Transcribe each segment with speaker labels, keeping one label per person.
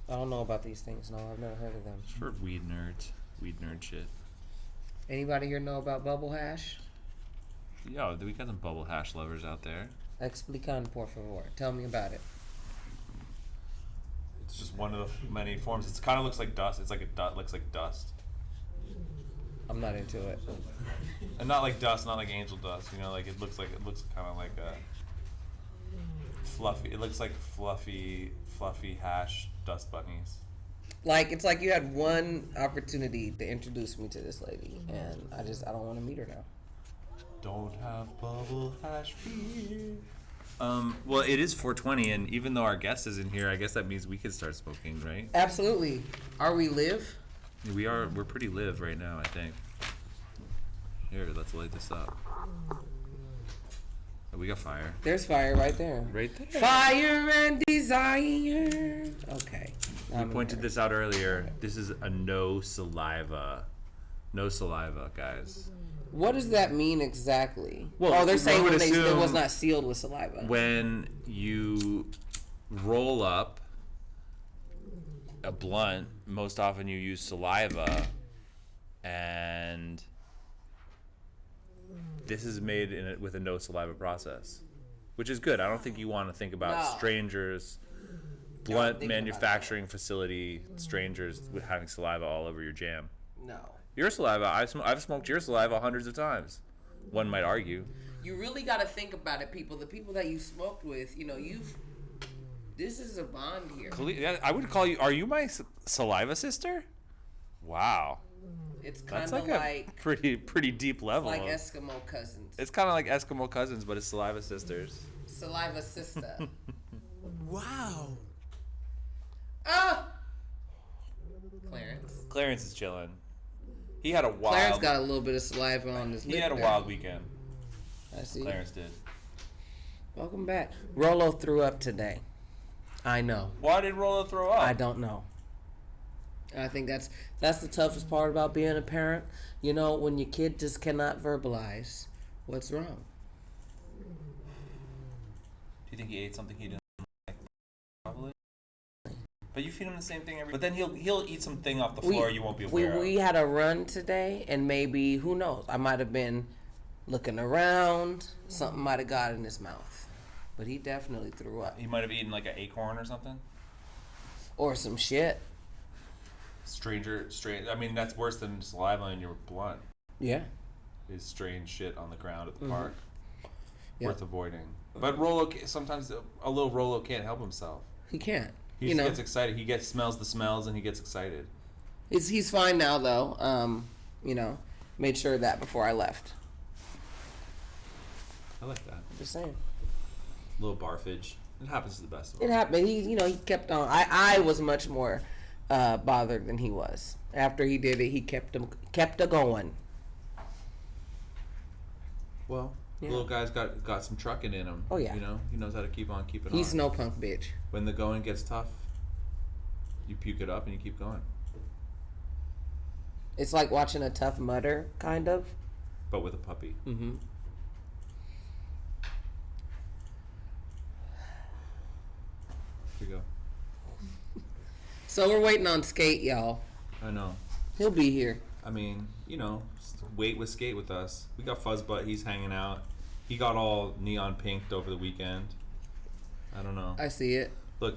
Speaker 1: I don't know about these things. No, I've never heard of them.
Speaker 2: It's for weed nerds. Weed nerd shit.
Speaker 1: Anybody here know about bubble hash?
Speaker 2: Yo, we got some bubble hash lovers out there.
Speaker 1: Explican, por favor. Tell me about it.
Speaker 2: It's just one of the many forms. It kind of looks like dust. It's like looks like dust.
Speaker 1: I'm not into it.
Speaker 2: And not like dust, not like angel dust. You know, like it looks kind of like a fluffy. It looks like fluffy hash dust bunnies.
Speaker 1: Like, it's like you had one opportunity to introduce me to this lady, and I don't want to meet her now.
Speaker 2: Don't have bubble hash fear. Well, it is 420, and even though our guest is in here, I guess that means we could start smoking, right?
Speaker 1: Absolutely. Are we live?
Speaker 2: We are. We're pretty live right now, I think. Here, let's light this up. Oh, we got fire.
Speaker 1: There's fire right there.
Speaker 2: Right there.
Speaker 1: Fire and desire. Okay.
Speaker 2: We pointed this out earlier. This is a no saliva. No saliva, guys.
Speaker 1: What does that mean exactly?
Speaker 2: Well,
Speaker 1: they're saying
Speaker 2: would
Speaker 1: it was not sealed with saliva.
Speaker 2: When you roll up a blunt, most often you use saliva, and this is made with a no saliva process, which is good. I don't think you want to think about strangers, blunt manufacturing facility, strangers with having saliva all over your jam.
Speaker 1: No.
Speaker 2: Your saliva, I've smoked your saliva hundreds of times. One might argue.
Speaker 1: You really got to think about it, people. The people that you smoked with, this is a bond here.
Speaker 2: I would call you. Are you my saliva sister? Wow.
Speaker 1: It's kind of
Speaker 2: like a pretty deep level.
Speaker 1: Like Eskimo cousins.
Speaker 2: It's kind of like Eskimo cousins, but it's saliva sisters.
Speaker 1: Saliva sister.
Speaker 3: Wow.
Speaker 1: Ah.
Speaker 2: Clarence is chilling. He had a wild.
Speaker 1: Clarence got a little bit of saliva on his lip.
Speaker 2: He had a wild weekend.
Speaker 1: I see.
Speaker 2: Clarence did.
Speaker 1: Welcome back. Rolo threw up today. I know.
Speaker 2: Why did Rolo throw up?
Speaker 1: I don't know. I think that's the toughest part about being a parent. When your kid just cannot verbalize what's wrong.
Speaker 2: Do you think he ate something he didn't like? Probably. But you feed him the same thing every. But then he'll eat something off the floor you won't be aware of.
Speaker 1: We had a run today, and maybe, who knows? I might have been looking around. Something might have got in his mouth, but he definitely threw up.
Speaker 2: He might have eaten like an acorn or something.
Speaker 1: Or some shit.
Speaker 2: Strange. I mean, that's worse than saliva in your blunt.
Speaker 1: Yeah.
Speaker 2: Is strange shit on the ground at the park.
Speaker 1: Yep.
Speaker 2: Worth avoiding. But Rolo, sometimes a little Rolo can't help himself.
Speaker 1: He can't.
Speaker 2: He gets excited. He smells the smells and he gets excited.
Speaker 1: He's fine now though. Made sure of that before I left.
Speaker 2: I like that.
Speaker 1: Just saying.
Speaker 2: A little barfage. It happens to the best of us.
Speaker 1: It happened. He kept on. I was much more bothered than he was. After he did it, he kept a going.
Speaker 2: Well, the little guy's got some trucking in him.
Speaker 1: Oh yeah.
Speaker 2: He knows how to keep on keeping on.
Speaker 1: He's no punk bitch.
Speaker 2: When the going gets tough, you puke it up and you keep going.
Speaker 1: It's like watching a Tough Mudder, kind of.
Speaker 2: But with a puppy.
Speaker 1: Mm-hmm.
Speaker 2: Here you go.
Speaker 1: So we're waiting on Skate, y'all.
Speaker 2: I know.
Speaker 1: He'll be here.
Speaker 2: I mean, just wait with Skate with us. We got Fuzzbutt. He's hanging out. He got all neon pinked over the weekend. I don't know.
Speaker 1: I see it.
Speaker 2: Look,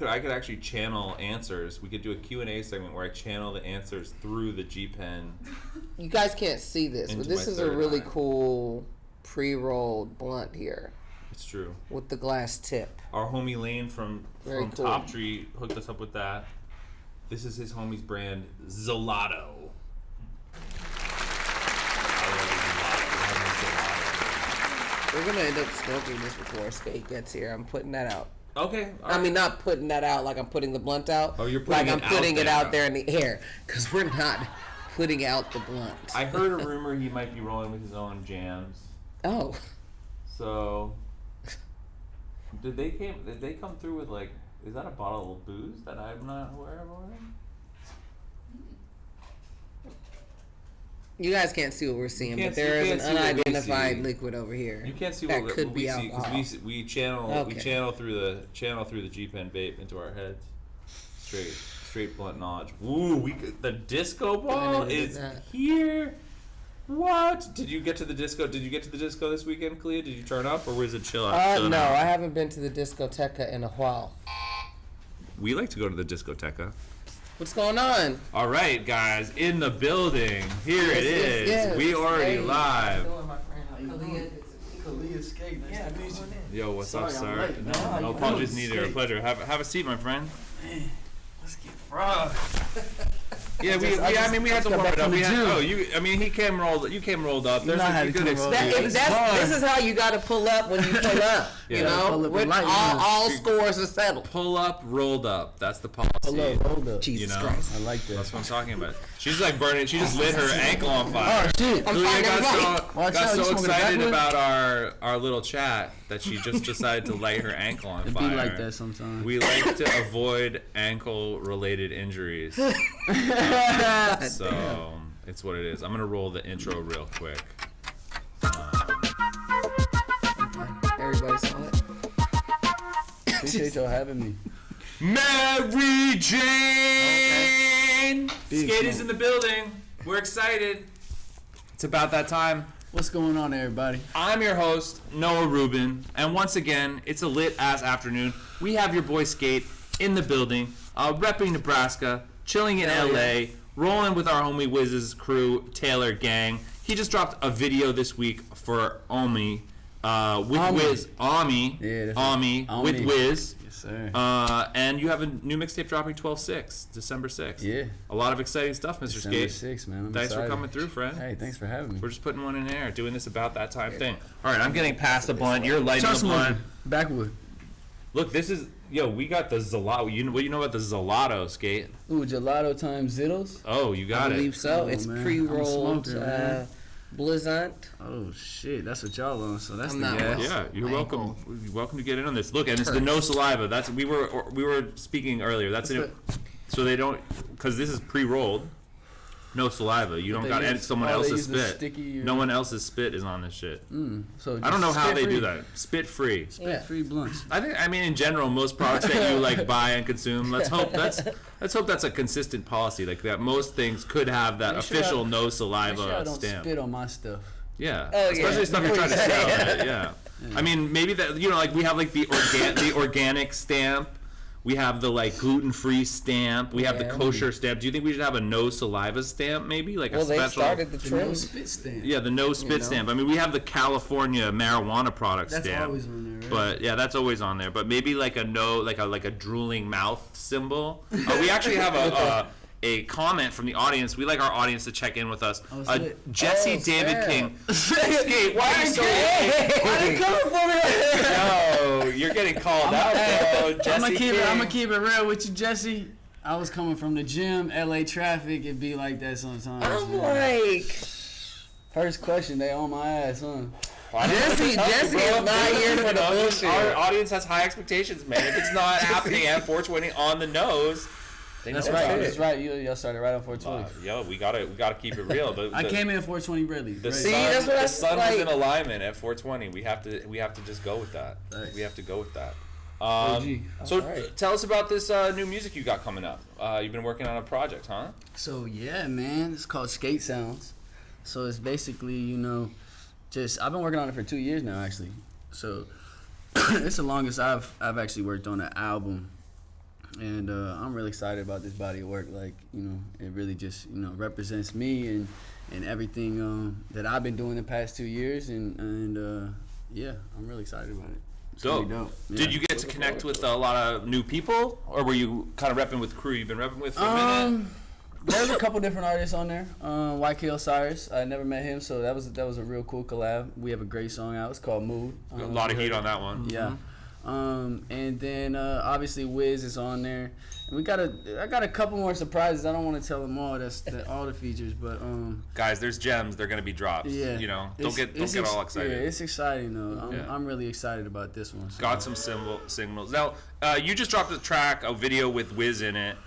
Speaker 2: I could actually channel answers. We could do a Q&A segment where I channel the answers through the G Pen.
Speaker 1: You guys can't see this, but this is a really cool pre-rolled blunt here.
Speaker 2: It's true.
Speaker 1: With the glass tip.
Speaker 2: Our homie Lane from
Speaker 1: cool.
Speaker 2: Top Tree hooked us up with that. This is his homie's brand, Zelato.
Speaker 1: We're gonna end up smoking this before Skate gets here. I'm putting that out.
Speaker 2: Okay.
Speaker 1: I mean, not putting that out like I'm putting the blunt out.
Speaker 2: Oh, you're putting
Speaker 1: I'm putting it out there in the air, because we're not putting out the blunt.
Speaker 2: I heard a rumor he might be rolling with his own jams.
Speaker 1: Oh.
Speaker 2: So, did they come through with is that a bottle of booze that I'm not aware of already?
Speaker 1: You guys can't see what we're seeing, but there is an unidentified liquid over here.
Speaker 2: You can't see
Speaker 1: that
Speaker 2: what
Speaker 1: could
Speaker 2: we
Speaker 1: be
Speaker 2: see because we channel through the G Pen vape into our heads. Straight blunt knowledge. Ooh, the disco ball is here. What? Did you get to the disco? Did you get to the disco this weekend, Clea? Did you turn up, or was it chill out?
Speaker 1: No, I haven't been to the discoteca in a while.
Speaker 2: We like to go to the discoteca.
Speaker 1: What's going on?
Speaker 2: All right, guys, in the building. Here it is.
Speaker 1: Yes.
Speaker 2: We already live. Yo, what's up, sir? No apologies needed. Our pleasure. Have a seat, my friend.
Speaker 3: Let's get fried.
Speaker 2: Yeah, we had to warm it up. He came rolled. You came rolled up. There's a good experience.
Speaker 1: This is how you got to pull up when you pull up. You know, all scores are settled.
Speaker 2: Pull up, rolled up. That's the policy.
Speaker 4: Pull up, rolled up.
Speaker 1: Jesus Christ.
Speaker 4: I like that.
Speaker 2: That's what I'm talking about. She's like burning. She just lit her ankle on fire.
Speaker 4: Oh shit!
Speaker 2: Got so excited about our little chat that she just decided to light her ankle on fire.
Speaker 4: It be like that sometimes.
Speaker 2: We like to avoid ankle-related injuries. So it's what it is. I'm gonna roll the intro real quick.
Speaker 1: Everybody saw it.
Speaker 4: Appreciate y'all having me.
Speaker 2: Mary Jane!
Speaker 4: Big
Speaker 2: Skate is
Speaker 4: smoke.
Speaker 2: in the building. We're excited. It's about that time.
Speaker 4: What's going on, everybody?
Speaker 2: I'm your host, Noah Rubin, and once again, it's a lit-ass afternoon. We have your boy Skate in the building, repping Nebraska, chilling in LA, rolling with our homie Wiz's crew, Taylor Gang. He just dropped a video this week for Omi, with Wiz. Omi.
Speaker 4: Yeah,
Speaker 2: Omi with Wiz.
Speaker 4: Yes, sir.
Speaker 2: And you have a new mixtape dropping 12/6, December 6th.
Speaker 4: Yeah.
Speaker 2: A lot of exciting stuff, Mr.
Speaker 4: December
Speaker 2: Skate.
Speaker 4: 6th, man. I'm
Speaker 2: Thanks
Speaker 4: excited.
Speaker 2: for coming through, friend.
Speaker 4: Hey, thanks for having me.
Speaker 2: We're just putting one in air, doing this about that time thing. All right, I'm getting past the blunt. You're lighting the blunt.
Speaker 4: Backwood.
Speaker 2: Look, this is we got the Zalato. What you know about the Zalato, Skate?
Speaker 4: Ooh, gelato times Zittles.
Speaker 2: Oh, you got
Speaker 1: I believe
Speaker 2: it.
Speaker 1: so.
Speaker 4: Oh,
Speaker 1: It's
Speaker 4: man.
Speaker 1: pre-rolled
Speaker 4: I'm a smoker, man.
Speaker 1: Blizzant.
Speaker 4: Oh shit, that's what y'all on. So that's
Speaker 1: I'm
Speaker 4: the
Speaker 1: not
Speaker 4: gas.
Speaker 2: Yeah, you're welcome. You're welcome to get in on this. Look, and it's the no saliva. That's we were speaking earlier. That's it. So they don't, because this is pre-rolled. No saliva. You don't got someone else's spit. No one else's spit is on this shit.
Speaker 4: So
Speaker 2: I don't know how they
Speaker 4: spit-free.
Speaker 2: do that. Spit free.
Speaker 4: Spit-free blunts.
Speaker 2: I mean, in general, most products that you like buy and consume. Let's hope that's a consistent policy. Like that, most things could have that
Speaker 4: Make sure
Speaker 2: official no
Speaker 4: Make
Speaker 2: saliva
Speaker 4: sure I don't
Speaker 2: stamp.
Speaker 4: spit on my stuff.
Speaker 2: Yeah,
Speaker 1: Oh,
Speaker 2: especially
Speaker 1: yeah.
Speaker 2: stuff you're trying to sell. Right? Yeah. I mean, maybe that like we have like the organic stamp. We have the like gluten-free stamp. We have the kosher stamp. Do you think we should have a no saliva stamp? Maybe like a
Speaker 1: They
Speaker 2: special.
Speaker 1: started the
Speaker 4: No
Speaker 1: trend.
Speaker 4: spit stamp.
Speaker 2: Yeah, the no spit stamp. I mean, we have the California marijuana product
Speaker 4: That's
Speaker 2: stamp.
Speaker 4: always on there, right?
Speaker 2: But yeah, that's always on there. But maybe like a no, like a drooling mouth symbol. We actually have a comment from the audience. We like our audience to check in with us. Jesse David King. Skate, why are you so No, you're getting called out, bro. Jesse King.
Speaker 4: I'm gonna keep it real with you, Jesse. I was coming from the gym, LA traffic. It be like that sometimes.
Speaker 1: I'm
Speaker 4: man.
Speaker 1: like,
Speaker 4: First question, they on my ass, huh?
Speaker 1: Jesse is not here for the bullshit.
Speaker 2: Our audience has high expectations, man. If it's not happening at 420 on the nose,
Speaker 4: That's right. That's right. Y'all started right on 420.
Speaker 2: Yo, we gotta keep it real.
Speaker 4: I came in at 420 ready.
Speaker 2: The
Speaker 1: See,
Speaker 2: sun,
Speaker 1: that's what
Speaker 2: the
Speaker 1: I
Speaker 2: sun
Speaker 1: like.
Speaker 2: was in alignment at 420. We have to just go with that.
Speaker 4: Nice.
Speaker 2: We have to go with that.
Speaker 4: OG.
Speaker 2: So
Speaker 1: Alright.
Speaker 2: tell us about this new music you got coming up. You've been working on a project, huh?
Speaker 4: So yeah, man, it's called Skate Sounds. So it's basically, just I've been working on it for 2 years now, actually. So it's the longest I've actually worked on an album, and I'm really excited about this body of work. Like, it really just represents me and everything that I've been doing the past 2 years, and yeah, I'm really excited about it. It's gonna be dope. Yeah.
Speaker 2: Did you get to connect with a lot of new people, or were you kind of repping with the crew you've been repping with for a minute?
Speaker 4: There's a couple different artists on there. YK Osiris, I never met him, so that was a real cool collab. We have a great song out. It's called Mood.
Speaker 2: A lot of heat on that one.
Speaker 4: Yeah. And then obviously Wiz is on there. And I got a couple more surprises. I don't want to tell them all. That's all the features, but
Speaker 2: Guys, there's gems. They're gonna be drops.
Speaker 4: yeah.
Speaker 2: Don't get all excited.
Speaker 4: Yeah, it's exciting though.
Speaker 2: Yeah.
Speaker 4: I'm really excited about this one. So.
Speaker 2: Got some signals. Now, you just dropped a video with Wiz in it.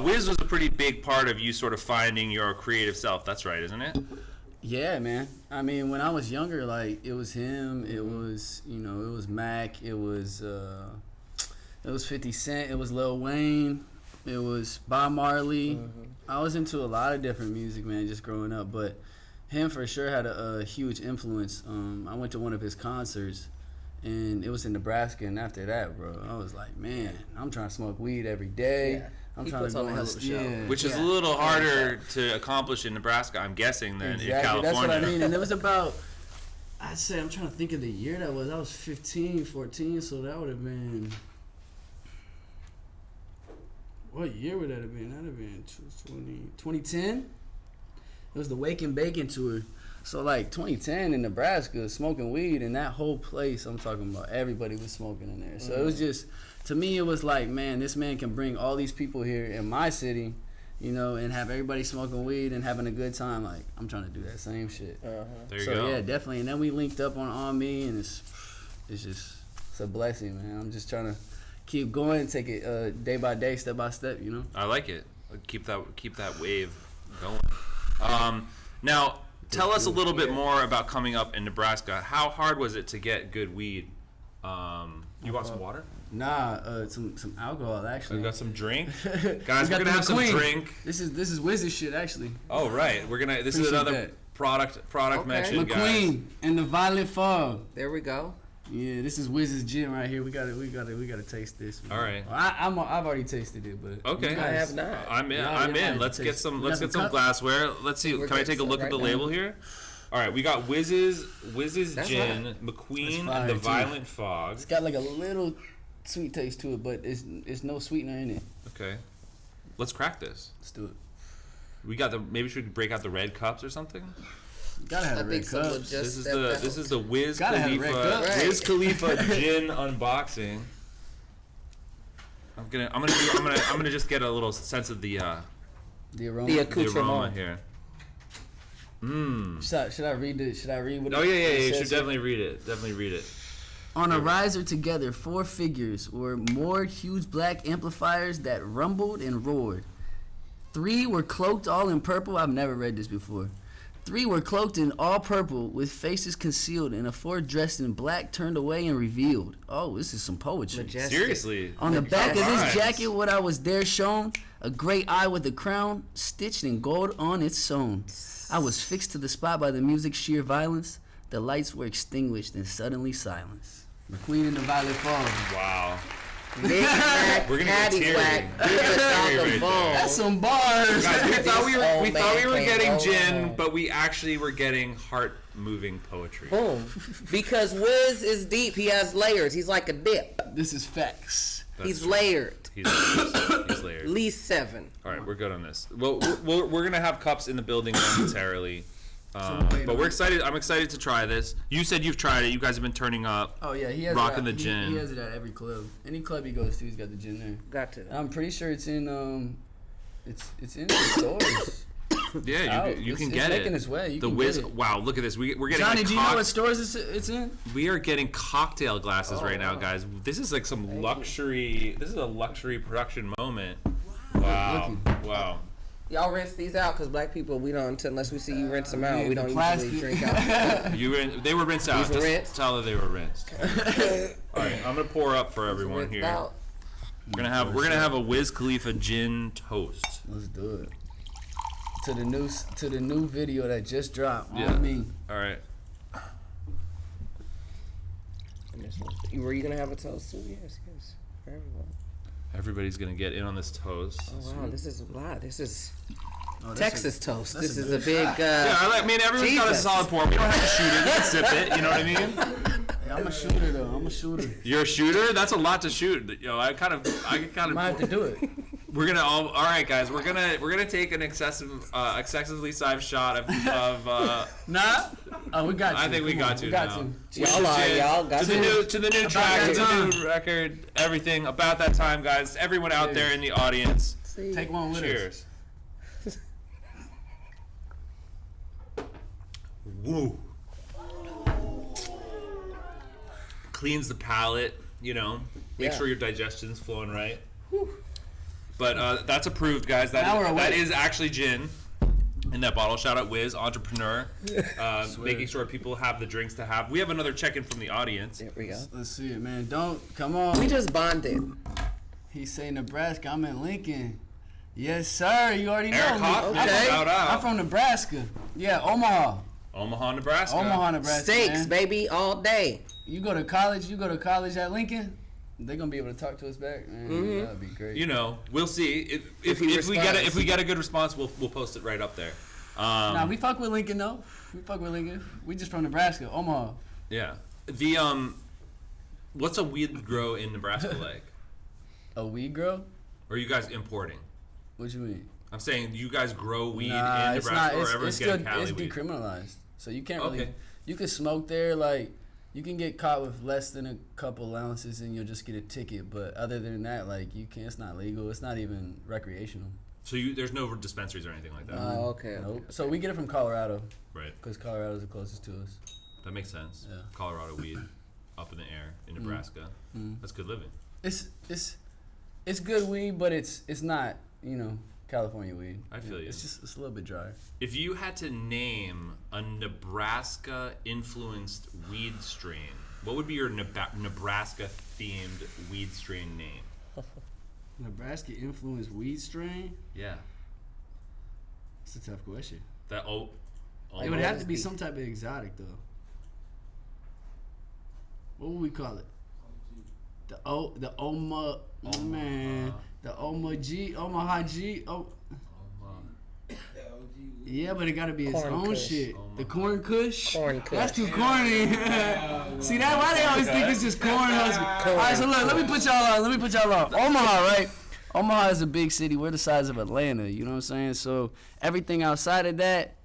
Speaker 2: Wiz was a pretty big part of you sort of finding your creative self. That's right, isn't it?
Speaker 4: Yeah, man. I mean, when I was younger, like, it was him. It was, it was Mac. It was 50 Cent. It was Lil Wayne. It was Bob Marley. I was into a lot of different music, man, just growing up. But him for sure had a huge influence. I went to one of his concerts, and it was in Nebraska. And after that, bro, I was like, man, I'm trying to smoke weed every day.
Speaker 1: Yeah.
Speaker 4: I'm
Speaker 1: He
Speaker 4: trying
Speaker 1: puts
Speaker 4: to go
Speaker 1: on a hell of a show.
Speaker 2: Which is a little harder to accomplish in Nebraska, I'm guessing, than in California.
Speaker 4: That's what I mean. And it was about, I'd say, I'm trying to think of the year that was. I was 15, 14, so that would have been, what year would that have been? That would have been 2010. It was the Wake and Bacon tour. So, like, 2010 in Nebraska, smoking weed, and that whole place, I'm talking about, everybody was smoking in there. So it was just, to me, it was like, man, this man can bring all these people here in my city, you know, and have everybody smoking weed and having a good time. Like, I'm trying to do that same shit.
Speaker 2: There you
Speaker 4: So
Speaker 2: go.
Speaker 4: yeah, definitely. And then we linked up on me, and it's just, it's a blessing, man. I'm just trying to keep going, take it day by day, step by step, you know.
Speaker 2: I like it. Keep that wave going. Now, tell us a little bit more about coming up in Nebraska. How hard was it to get good weed? You want some water?
Speaker 4: Nah, some alcohol actually.
Speaker 2: We got some drink.
Speaker 4: We
Speaker 2: Guys, we're
Speaker 4: got
Speaker 2: gonna have
Speaker 4: the
Speaker 2: some
Speaker 4: McQueen.
Speaker 2: drink.
Speaker 4: This is Wizard shit actually.
Speaker 2: Oh right, we're gonna. This is
Speaker 4: Appreciate
Speaker 2: another
Speaker 4: that.
Speaker 2: product mention, guys.
Speaker 4: McQueen and the Violet Fog.
Speaker 1: There we go.
Speaker 4: Yeah, this is Wizard's gin right here. We gotta taste this. Man.
Speaker 2: All right.
Speaker 4: Well, I've already tasted it, but
Speaker 2: Okay.
Speaker 4: you
Speaker 1: I
Speaker 4: guys-
Speaker 1: have not.
Speaker 2: I'm in.
Speaker 4: Yeah,
Speaker 2: I'm
Speaker 4: yeah,
Speaker 2: in. Let's
Speaker 4: taste-
Speaker 2: get some.
Speaker 4: you
Speaker 2: Let's
Speaker 4: got
Speaker 2: get
Speaker 4: some
Speaker 2: some
Speaker 4: cup?
Speaker 2: glassware. Let's see.
Speaker 1: We're
Speaker 2: Can I
Speaker 1: getting
Speaker 2: take a
Speaker 1: some
Speaker 2: look at
Speaker 1: right
Speaker 2: the
Speaker 1: now.
Speaker 2: label here? All right, we got Wiz's
Speaker 1: That's
Speaker 2: gin,
Speaker 1: right.
Speaker 2: McQueen,
Speaker 4: That's
Speaker 2: and the
Speaker 4: fire, too.
Speaker 2: Violent Fog.
Speaker 4: It's got like a little sweet taste to it, but it's no sweetener in it.
Speaker 2: Okay. Let's crack this.
Speaker 4: Let's do it.
Speaker 2: We got the. Maybe we should break out the red cups or something.
Speaker 4: Gotta have
Speaker 1: I
Speaker 4: the
Speaker 1: think
Speaker 4: red
Speaker 1: someone
Speaker 4: cups.
Speaker 1: just
Speaker 2: This is the Wiz
Speaker 4: Gotta have
Speaker 2: Khalifa
Speaker 4: red cups.
Speaker 1: Right.
Speaker 2: Wiz Khalifa gin unboxing. I'm gonna just get a little sense of the
Speaker 4: The aroma.
Speaker 1: The
Speaker 2: aroma
Speaker 1: accoutrement.
Speaker 2: here.
Speaker 4: Should I read it? Should I read what?
Speaker 2: Oh
Speaker 4: it
Speaker 2: yeah,
Speaker 4: says
Speaker 2: you
Speaker 4: here?
Speaker 2: should definitely read it. Definitely read it.
Speaker 4: On a riser together, 4 figures were moored huge black amplifiers that rumbled and roared. 3 were cloaked all in purple. I've never read this before. 3 were cloaked in all purple with faces concealed, and a 4th dressed in black turned away and revealed. Oh, this is some poetry.
Speaker 1: Majestic.
Speaker 2: Seriously.
Speaker 4: On the back of
Speaker 2: Alright.
Speaker 4: this jacket, what I was there shown, a great eye with a crown, stitched in gold on its sewn. I was fixed to the spot by the music's sheer violence. The lights were extinguished and suddenly silence. McQueen and the Violet Fog.
Speaker 2: Wow.
Speaker 1: Knick-knack,
Speaker 2: We're gonna get teary.
Speaker 1: paddywhack,
Speaker 2: We're gonna get
Speaker 1: down
Speaker 2: teary
Speaker 1: the
Speaker 2: right
Speaker 1: bowl.
Speaker 2: there.
Speaker 4: That's some bars.
Speaker 2: Guys, we thought we were
Speaker 1: This old man
Speaker 2: getting
Speaker 1: can't go
Speaker 2: gin,
Speaker 1: wrong.
Speaker 2: but we actually were getting heart-moving poetry.
Speaker 1: Boom. Because Wiz is deep. He has layers. He's like a dip.
Speaker 4: This is facts.
Speaker 2: That's
Speaker 1: He's
Speaker 2: true.
Speaker 1: layered.
Speaker 2: He's layered.
Speaker 1: At least 7.
Speaker 2: All right, we're good on this. Well, we're gonna have cups in the building momentarily,
Speaker 4: wait
Speaker 2: but
Speaker 4: on
Speaker 2: we're
Speaker 4: it.
Speaker 2: excited. I'm excited to try this. You said you've tried it. You guys have been turning up.
Speaker 4: Oh yeah, he has
Speaker 2: Rocking
Speaker 4: it
Speaker 2: the
Speaker 4: at,
Speaker 2: gin.
Speaker 4: He has it at every club. Any club he goes to, he's got the gin there.
Speaker 1: Got to.
Speaker 4: I'm pretty sure it's in it's in the stores.
Speaker 2: Yeah,
Speaker 4: out.
Speaker 2: you can
Speaker 4: It's
Speaker 2: get
Speaker 4: making
Speaker 2: it.
Speaker 4: its way. You
Speaker 2: The
Speaker 4: can
Speaker 2: Wiz.
Speaker 4: get it.
Speaker 2: Wow, look at this. We're getting
Speaker 4: Johnny,
Speaker 2: like
Speaker 4: do you know what stores it's in?
Speaker 2: we are getting cocktail glasses right now,
Speaker 1: wow.
Speaker 2: guys. This is like some luxury. This is a luxury production moment. Wow, wow.
Speaker 1: Y'all rinse these out because black people, we don't, unless we see you rinse them out,
Speaker 4: Yeah,
Speaker 1: we
Speaker 4: the
Speaker 1: don't
Speaker 4: plastic.
Speaker 1: usually drink out.
Speaker 2: They were rinsed out.
Speaker 1: These were
Speaker 2: Just
Speaker 1: rinsed?
Speaker 2: tell her they were rinsed. All right, I'm gonna pour up for everyone
Speaker 1: Rinsed
Speaker 2: here.
Speaker 1: out.
Speaker 2: We're gonna have a Wiz Khalifa gin toast.
Speaker 4: Let's do it. To the new video that just dropped
Speaker 2: Yeah.
Speaker 4: on me.
Speaker 2: All right.
Speaker 1: And this one- Were you going to have a toast too? Yes. For everyone.
Speaker 2: Everybody's gonna get in on this toast.
Speaker 1: Oh, wow. This is a lot. This is
Speaker 4: Oh, that's
Speaker 1: Texas toast.
Speaker 4: that's
Speaker 1: This
Speaker 4: a
Speaker 1: is a
Speaker 4: good
Speaker 1: big.
Speaker 2: Yeah, I mean everyone's got a
Speaker 1: Jesus.
Speaker 2: solid pour. We don't have to shoot it. We can sip it. You know what I mean?
Speaker 4: Hey, I'm a shooter though. I'm a shooter.
Speaker 2: You're a shooter. That's a lot to shoot. Yo, I kind
Speaker 4: Might have to
Speaker 2: of.
Speaker 4: do it.
Speaker 2: We're gonna all right, guys. We're gonna take an excessively sized shot of.
Speaker 4: Nah. Oh, we got to.
Speaker 2: I think we
Speaker 4: Come
Speaker 2: got
Speaker 4: on,
Speaker 2: to
Speaker 4: we got
Speaker 2: now.
Speaker 4: to.
Speaker 1: Y'all are. Y'all got
Speaker 2: to the new track,
Speaker 4: that
Speaker 2: to the
Speaker 4: time.
Speaker 2: new record, everything about that time, guys. Everyone out there in the audience,
Speaker 4: Take one with us.
Speaker 2: cheers. Woo. Cleans the palate, you know. Make
Speaker 1: Yeah.
Speaker 2: sure your digestion's flowing right. But that's approved, guys.
Speaker 4: Now we're
Speaker 2: That
Speaker 4: awake.
Speaker 2: is actually gin in that bottle. Shout out Wiz, entrepreneur, making sure people have the drinks to have. We have another check-in from the audience.
Speaker 1: There we go.
Speaker 4: Let's see it, man. Don't come on.
Speaker 1: We just bonded.
Speaker 4: He say Nebraska. I'm in Lincoln. Yes, sir. You already know
Speaker 2: Eric
Speaker 4: me.
Speaker 2: Hoffman,
Speaker 4: Okay.
Speaker 2: shout out.
Speaker 4: I'm from Nebraska. Yeah, Omaha.
Speaker 2: Omaha, Nebraska.
Speaker 4: Omaha, Nebraska.
Speaker 1: Steaks,
Speaker 4: man.
Speaker 1: baby, all day.
Speaker 4: You go to college at Lincoln. They're gonna be able to talk to us back. Man, that'd be great.
Speaker 2: You know, we'll see. If
Speaker 1: he
Speaker 2: we get
Speaker 1: responds.
Speaker 2: if we get a good response, we'll post it right up there.
Speaker 4: Nah, we fuck with Lincoln though. We fuck with Lincoln. We just from Nebraska, Omaha.
Speaker 2: Yeah. The what's a weed grow in Nebraska like?
Speaker 4: A weed grow?
Speaker 2: Or are you guys importing?
Speaker 4: What you mean?
Speaker 2: I'm saying you guys grow weed
Speaker 4: Nah,
Speaker 2: in
Speaker 4: it's
Speaker 2: Nebraska,
Speaker 4: not.
Speaker 2: or everyone's getting
Speaker 4: good.
Speaker 2: Cali
Speaker 4: It's
Speaker 2: weed.
Speaker 4: decriminalized, so you can't really.
Speaker 2: Okay.
Speaker 4: You can smoke there, like you can get caught with less than a couple ounces, and you'll just get a ticket. But other than that, like you can't. It's not legal. It's not even recreational.
Speaker 2: So there's no dispensaries or anything like that.
Speaker 1: Oh, okay.
Speaker 4: Nope. So we get it from Colorado,
Speaker 2: Right.
Speaker 4: because Colorado's the closest to us.
Speaker 2: That makes sense.
Speaker 4: Yeah.
Speaker 2: Colorado weed, up in the air in Nebraska. That's good living.
Speaker 4: It's good weed, but it's not California weed.
Speaker 2: I feel you.
Speaker 4: It's a little bit drier.
Speaker 2: If you had to name a Nebraska influenced weed strain, what would be your Nebraska themed weed strain name?
Speaker 4: Nebraska influenced weed strain?
Speaker 2: Yeah.
Speaker 4: It's a tough question.
Speaker 2: That
Speaker 4: It would have to be some type of exotic though. What would we call it? The Omaha G. Yeah, but it gotta be its
Speaker 1: Corn
Speaker 4: own
Speaker 1: Kush.
Speaker 4: shit. The corn kush.
Speaker 1: Corn Kush.
Speaker 4: That's too corny. See that? Why they always think it's just corn husky? All right, so look, let me put y'all on. Omaha, right? Omaha is a big city. We're the size of Atlanta. You know what I'm saying? So everything outside of that,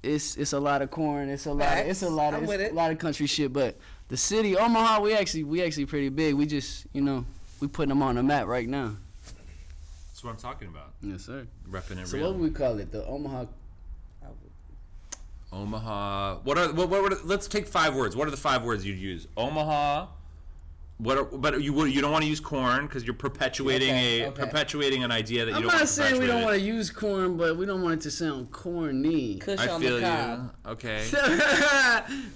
Speaker 4: it's a lot of corn. It's a lot of country shit. But the city, Omaha, we actually pretty big. We just we putting them on the map right now.
Speaker 2: That's what I'm talking about.
Speaker 4: Yes, sir.
Speaker 2: Repping it
Speaker 4: So
Speaker 2: real.
Speaker 4: what would we call it? The Omaha.
Speaker 2: Omaha. Let's take 5 words. What are the 5 words you'd use? Omaha. But you don't want to use corn because you're perpetuating perpetuating an idea that you
Speaker 4: I'm
Speaker 2: don't want
Speaker 4: not
Speaker 2: to
Speaker 4: saying we don't want
Speaker 2: perpetuate.
Speaker 4: to use corn, but we don't want it to sound corny.
Speaker 1: Kush
Speaker 2: I
Speaker 1: on
Speaker 2: feel
Speaker 1: the cob.
Speaker 2: you. Okay.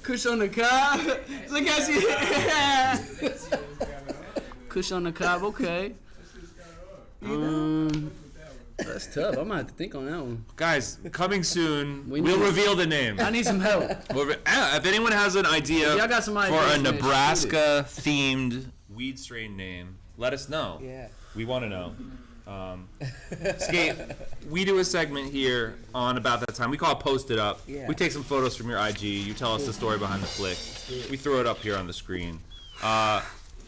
Speaker 4: Kush on the cob. Look at you. Kush on the cob. Okay. That's tough. I'm gonna have to think on that one.
Speaker 2: Guys, coming soon,
Speaker 4: We
Speaker 2: we'll
Speaker 4: need-
Speaker 2: reveal the name.
Speaker 4: I need some help.
Speaker 2: If anyone has an idea
Speaker 4: If y'all got some
Speaker 2: for
Speaker 4: ideas,
Speaker 2: a
Speaker 4: man, shoot
Speaker 2: Nebraska-themed weed strain name, let us know.
Speaker 1: Yeah.
Speaker 2: We want to know. Skate, we do a segment here on About That Time. We call it Post It Up.
Speaker 1: Yeah.
Speaker 2: We take some photos from your IG. You tell us the story behind the flick. We throw it up here on the screen.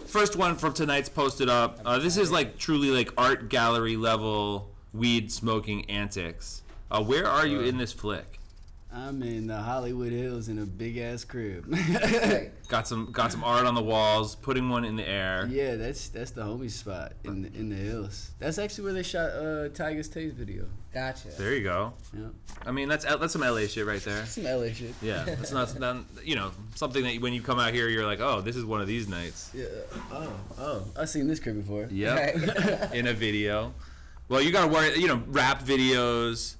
Speaker 2: First one from tonight's Post It Up. This is like truly like art gallery level weed smoking antics. Where are you in this flick?
Speaker 4: I'm in the Hollywood Hills in a big ass crib.
Speaker 2: Got some art on the walls, putting one in the air.
Speaker 4: Yeah, that's the homie spot in the hills. That's actually where they shot Tiger's Taste video.
Speaker 1: Gotcha.
Speaker 2: There you go.
Speaker 4: Yeah,
Speaker 2: I mean, that's some LA shit right there.
Speaker 4: some LA shit.
Speaker 2: Yeah, it's not something that when you come out here, you're like, oh, this is one of these nights.
Speaker 4: Yeah. Oh, I've seen this crib before.
Speaker 2: Yep. In a video. Well, you gotta worry. Rap videos,